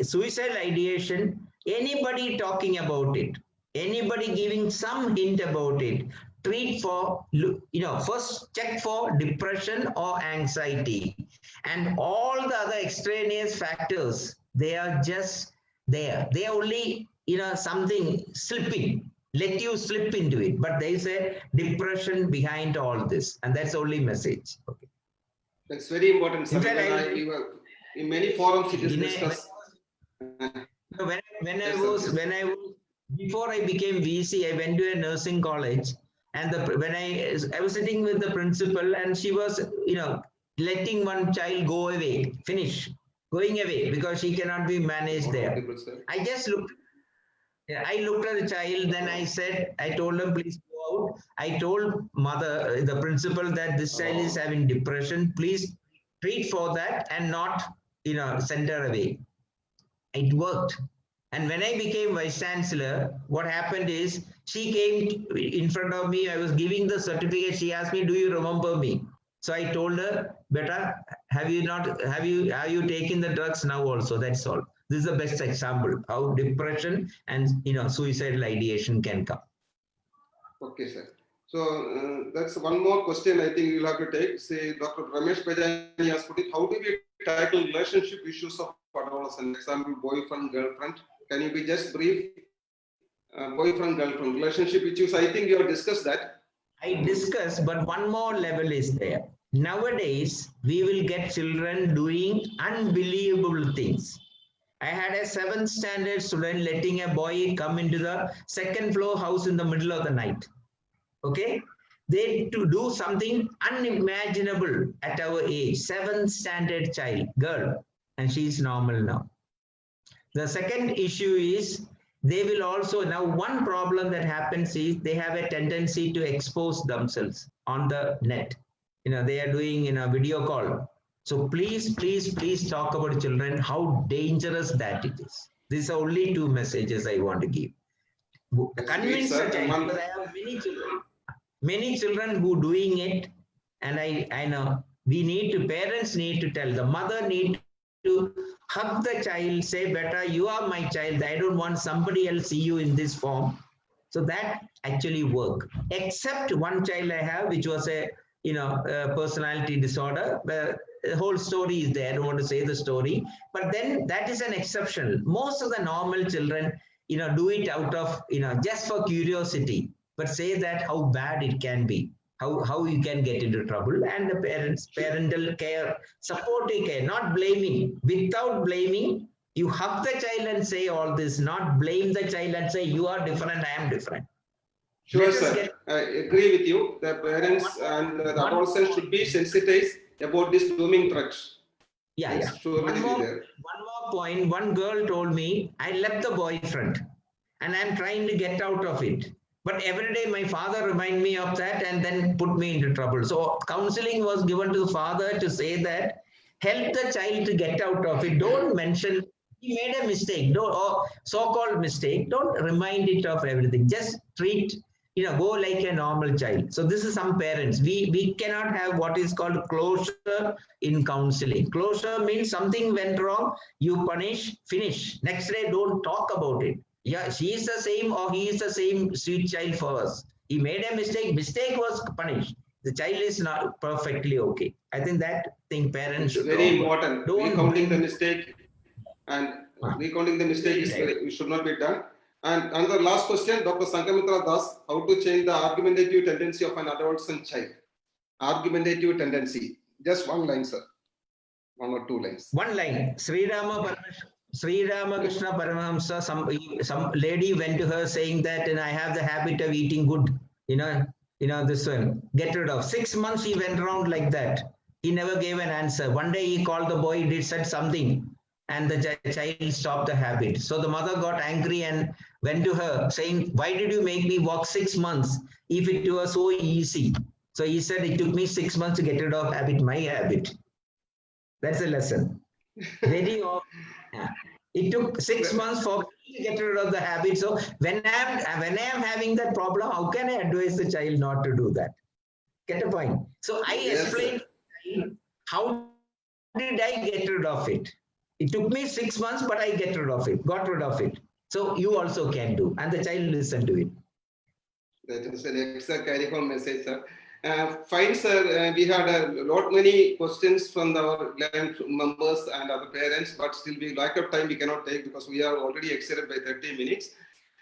suicidal ideation, anybody talking about it, anybody giving some hint about it, treat for, first check for depression or anxiety. And all the other extraneous factors, they are just there. They are only, something slipping, let you slip into it. But there is a depression behind all this. And that's the only message. Okay. That's very important. Sir. In fact, in many forums it is discussed. When I was before I became VC, I went to a nursing college, and when I was sitting with the principal, and she was letting one child go away, going away because she cannot be managed there. I just looked. I looked at the child, then I told him, please go out. I told mother, the principal, that this child is having depression. Please treat for that and not send her away. It worked. And when I became vice chancellor, what happened is she came in front of me. I was giving the certificate. She asked me, do you remember me? So I told her, Beta, are you taking the drugs now also? That's all. This is the best example how depression and suicidal ideation can come. Okay, sir. So that's one more question I think you'll have to take. Say, Dr. Ramesh Pejani has put it. How do we tackle relationship issues of adolescent? Example, boyfriend, girlfriend. Can you be just brief? Boyfriend, girlfriend, relationship issues. I think you have discussed that. I discussed, but one more level is there. Nowadays, we will get children doing unbelievable things. I had a 7th standard student letting a boy come into the 2nd floor house in the middle of the night. Okay? They to do something unimaginable at our age. 7th standard child, girl, and she is normal now. The second issue is they will also, now one problem that happens is they have a tendency to expose themselves on the net. They are doing video call. So please talk about children, how dangerous that it is. These are only 2 messages I want to give. Convince the child, because I have many children who doing it, and I know parents need to tell, the mother need to hug the child, say, Beta, you are my child. I don't want somebody else see you in this form. So that actually work. Except one child I have, which was a personality disorder, where the whole story is there. I don't want to say the story, but then that is an exception. Most of the normal children, do it out of, just for curiosity, but say that how bad it can be, how you can get into trouble, and the parental care, supportive care, not blaming. Without blaming, You hug the child and say all this, not blame the child and say you are different, I am different. Sure, Let us sir. get- I agree with you. The parents and the adolescents should be sensitized about this looming threat. Yeah, It's yeah. surely One be more there. point. One girl told me, I left the boyfriend and I'm trying to get out of it. But every day my father remind me of that and then put me into trouble. So counseling was given to the father to say that help the child to get out of it. Don't mention he made a mistake, don't, or so-called mistake. Don't remind it of everything. Just treat, go like a normal child. So this is some parents. We cannot have what is called closure in counseling. Closure means something went wrong, you punish, finish. Next day, don't talk about it. Yeah, she is the same or he is the same sweet child for us. He made a mistake, mistake was punished. The child is not perfectly okay. I think that thing parents It's should very don't important. Recounting the mistake and recounting the mistake is it should not be done. And another last question, Dr. Sankamitra Das, how to change the argumentative tendency of an adolescent child? Argumentative tendency. Just one line, sir. 1 or 2 lines. One line. Sri Ramakrishna Paramahamsa, some lady went to her saying that, and I have the habit of eating good, this one, get rid of. 6 months he went around like that. He never gave an answer. One day he called the boy, said something, and the child stopped the habit. So the mother got angry and went to her saying, why did you make me walk 6 months if it was so easy? So he said, it took me 6 months to get rid of habit, my habit. That's a lesson. Very often, it took 6 months for me to get rid of the habit. So when I am having that problem, how can I advise the child not to do that? Get a point. So I explained how did I get rid of it. It took me 6 months, but I got rid of it. So you also can do, and the child listen to it. That is an exact carry-on message, sir. Fine, sir. We had a lot many questions from our members and other parents, but still we lack of time we cannot take because we are already exceeded by 30 minutes.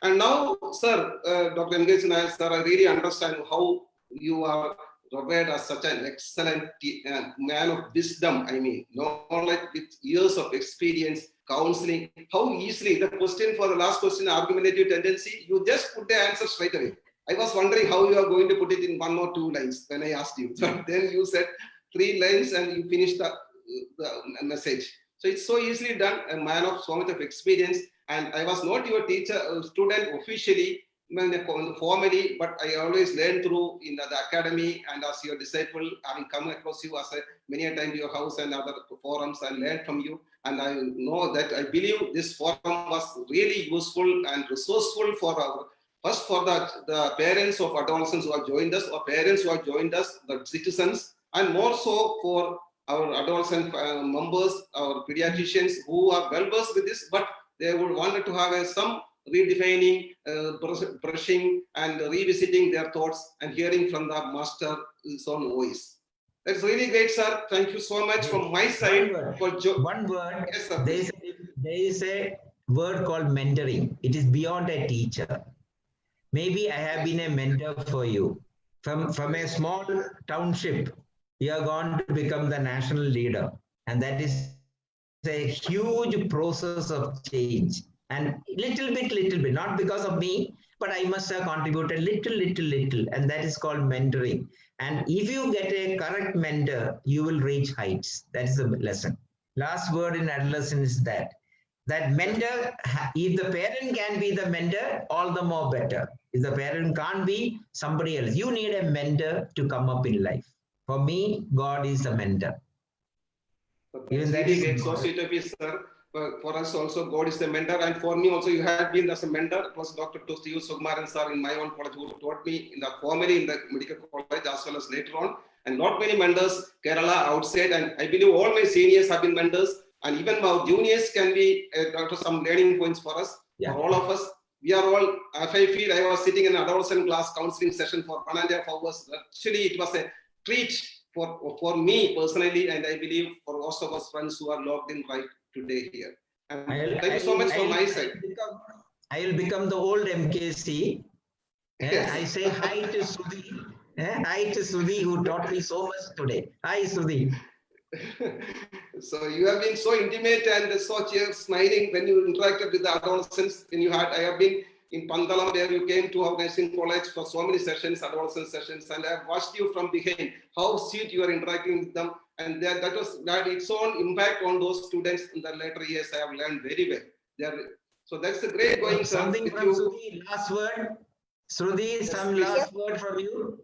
And now, sir, Dr. MKC NAIR, sir, I really understand how you are revered as such an excellent man of wisdom. I mean, knowledge with years of experience, counseling. How easily the question for the last question, argumentative tendency, you just put the answer straight away. I was wondering how you are going to put it in 1 or 2 lines when I asked you. So then you said 3 lines and you finished the message. So it's so easily done, a man of so much of experience. And I was not your teacher, student officially, formally, but I always learned through in the academy and as your disciple, having come across you as many a time to your house and other forums and learned from you. And I know that I believe this forum was really useful and resourceful for our first for the parents of adolescents who have joined us or parents who have joined us, the citizens, and more so for our adolescent members, our pediatricians who are well versed with this, but they would wanted to have some redefining, brushing and revisiting their thoughts and hearing from the master's own voice. That's really great, sir. Thank you so much from my side. One word. Yes, sir. There is a word called mentoring. It is beyond a teacher. Maybe I have been a mentor for you. From a small township, you are going to become the national leader. And that is a huge process of change. And little bit, not because of me, but I must have contributed little. And that is called mentoring. And if you get a correct mentor, you will reach heights. That's the lesson. Last word in adolescence is that mentor, if the parent can be the mentor, all the more better. If the parent can't be, somebody else. You need a mentor to come up in life. For me, God is a mentor. Even that is so sweet of you, sir. For us also, God is a mentor, and for me also, you have been as a mentor. It was Dr. Tostiyu Sugmaran sir in my own college who taught me in the formally in the medical college as well as later on, and not many mentors, Kerala outside, and I believe all my seniors have been mentors, and even our juniors can be some learning points for us, for all of us. We are all, if I feel I was sitting in an adolescent class counseling session for 1.5 hours. Actually, it was a treat for me personally, and I believe for most of us friends who are logged in right today here. And thank you so much from my side. I will become the old MKC. I say hi to Sudhi. Hi to Sudhi who taught me so much today. Hi Sudhi. So you have been so intimate and so smiling when you interacted with the adolescents. When you had, I have been in Pandalam where you came to our nursing college for so many sessions, adolescent sessions, and I have watched you from behind, how sweet you are interacting with them. And that had its own impact on those students in the later years. I have learned very well. So that's a great going, sir. Something from Shruti, last word. Shruti, some last word from you.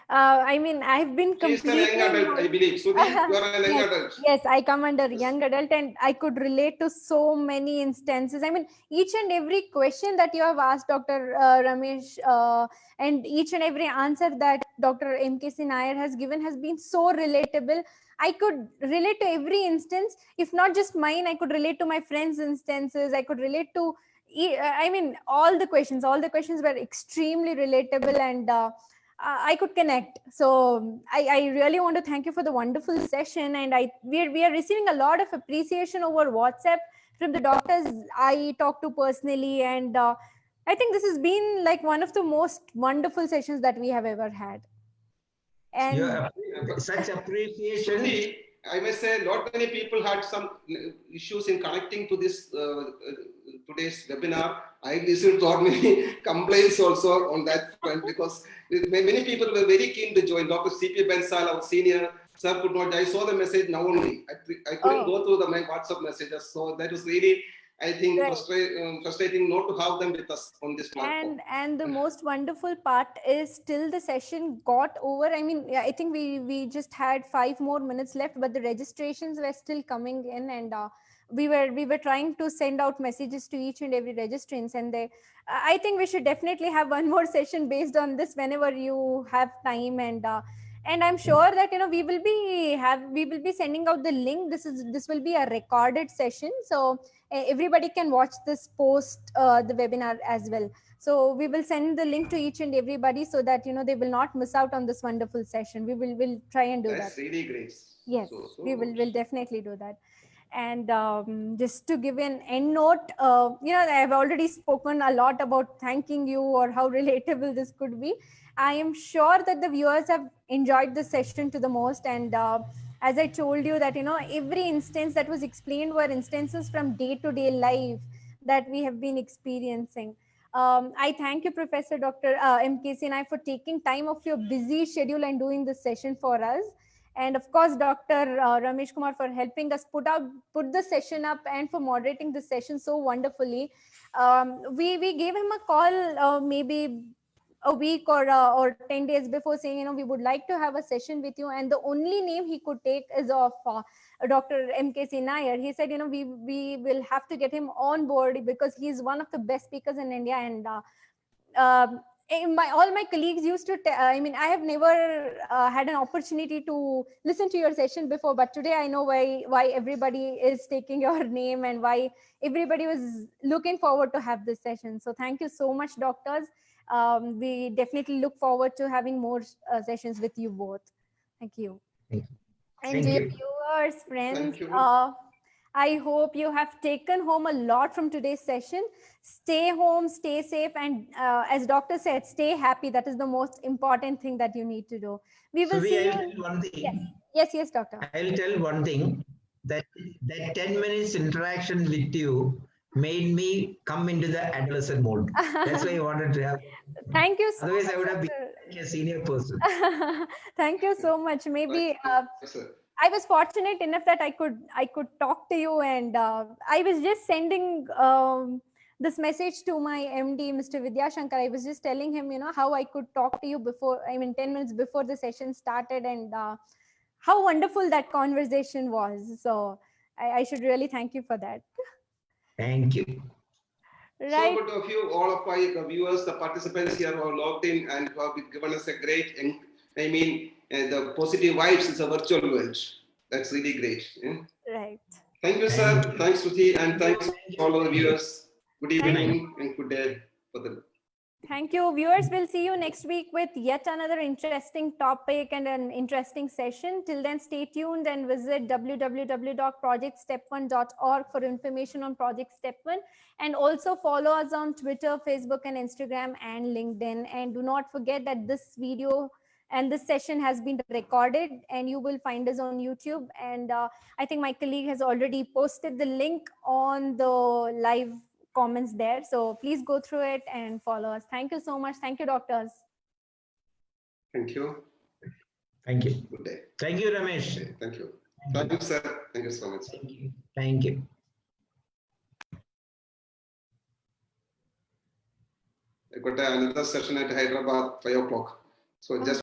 I mean, I've been She is a completely. young adult, I believe. Shruti, you are a young Yes, adult. yes, I come under young adult, and I could relate to so many instances. I mean, each and every question that you have asked, Dr. Ramesh, and each and every answer that Dr. MKC NAIR has given has been so relatable. I could relate to every instance, if not just mine. I could relate to my friends' instances. I could relate to, I mean, all the questions. All the questions were extremely relatable, and I could connect. So I really want to thank you for the wonderful session, and we are receiving a lot of appreciation over WhatsApp from the doctors I talked to personally, and I think this has been like one of the most wonderful sessions that we have ever had. And Yeah, such appreciation. Shruti, I must say, not many people had some issues in connecting to this today's webinar. I received so many complaints also on that front because many people were very keen to join. Dr. C.P. Bensal, our senior, sir could not. I saw the message now only. I couldn't go through my WhatsApp messages. So that was really, I think, frustrating not to have them with us on this platform. And the most wonderful part is till the session got over. I mean, I think we just had 5 more minutes left, but the registrations were still coming in, and we were trying to send out messages to each and every registrants, and I think we should definitely have one more session based on this whenever you have time, and I'm sure that we will be sending out the link. This will be a recorded session, so everybody can watch this post the webinar as well. So we will send the link to each and everybody so that they will not miss out on this wonderful session. We'll try and do that. That's really great. Yes, so we'll definitely do that. And just to give an end note, I've already spoken a lot about thanking you or how relatable this could be. I am sure that the viewers have enjoyed the session to the most, and as I told you that every instance that was explained were instances from day-to-day life that we have been experiencing. I thank you, Professor Dr. MKC and I, for taking time of your busy schedule and doing this session for us. And of course, Dr. Ramesh Kumar, for helping us put the session up and for moderating the session so wonderfully. We gave him a call maybe a week or 10 days before, saying we would like to have a session with you, and the only name he could take is of Dr. MKC NAIR. He said we will have to get him on board because he's one of the best speakers in India, and all my colleagues used to I have never had an opportunity to listen to your session before, but today I know why everybody is taking your name and why everybody was looking forward to have this session. So thank you so much, doctors. We definitely look forward to having more sessions with you both. Thank you. And to your viewers, friends, I hope you have taken home a lot from today's session. Stay home, stay safe, and as doctor said, stay happy. That is the most important thing that you need to do. We will see you. I'll tell one thing. Yes, doctor. I'll tell one thing, that 10 minutes interaction with you made me come into the adolescent mode. That's why I wanted to have. Thank you so Otherwise, much, I would have been a senior person. Thank you so much. Maybe I was fortunate enough that I could talk to you, and I was just sending this message to my MD, Mr. Vidyashankar. I was just telling him, how I could talk to you before, 10 minutes before the session started, and how wonderful that conversation was. So I should really thank you for that. Thank you. Right. So good of you, all of my viewers, the participants here who are logged in and who have given us a great, the positive vibes. It's a virtual world. That's really great. Yeah? Right. Thank you, sir. Thanks, Shruti, and thanks to all of the viewers. Good evening and good day for them. Thank you, viewers. We'll see you next week with yet another interesting topic and an interesting session. Till then, stay tuned and visit www.projectstepone.org for information on Project StepOne, and also follow us on Twitter, Facebook, and Instagram, and LinkedIn. And do not forget that this video And this session has been recorded and you will find us on YouTube. And I think my colleague has already posted the link on the live comments there. So please go through it and follow us. Thank you so much. Thank you, doctors. Thank you. Thank you. Good day. Thank you, Ramesh. Okay, thank you. Thank you, sir. Thank you so much, sir. Thank you. Thank you. I got another session at Hyderabad, 5 o'clock. So just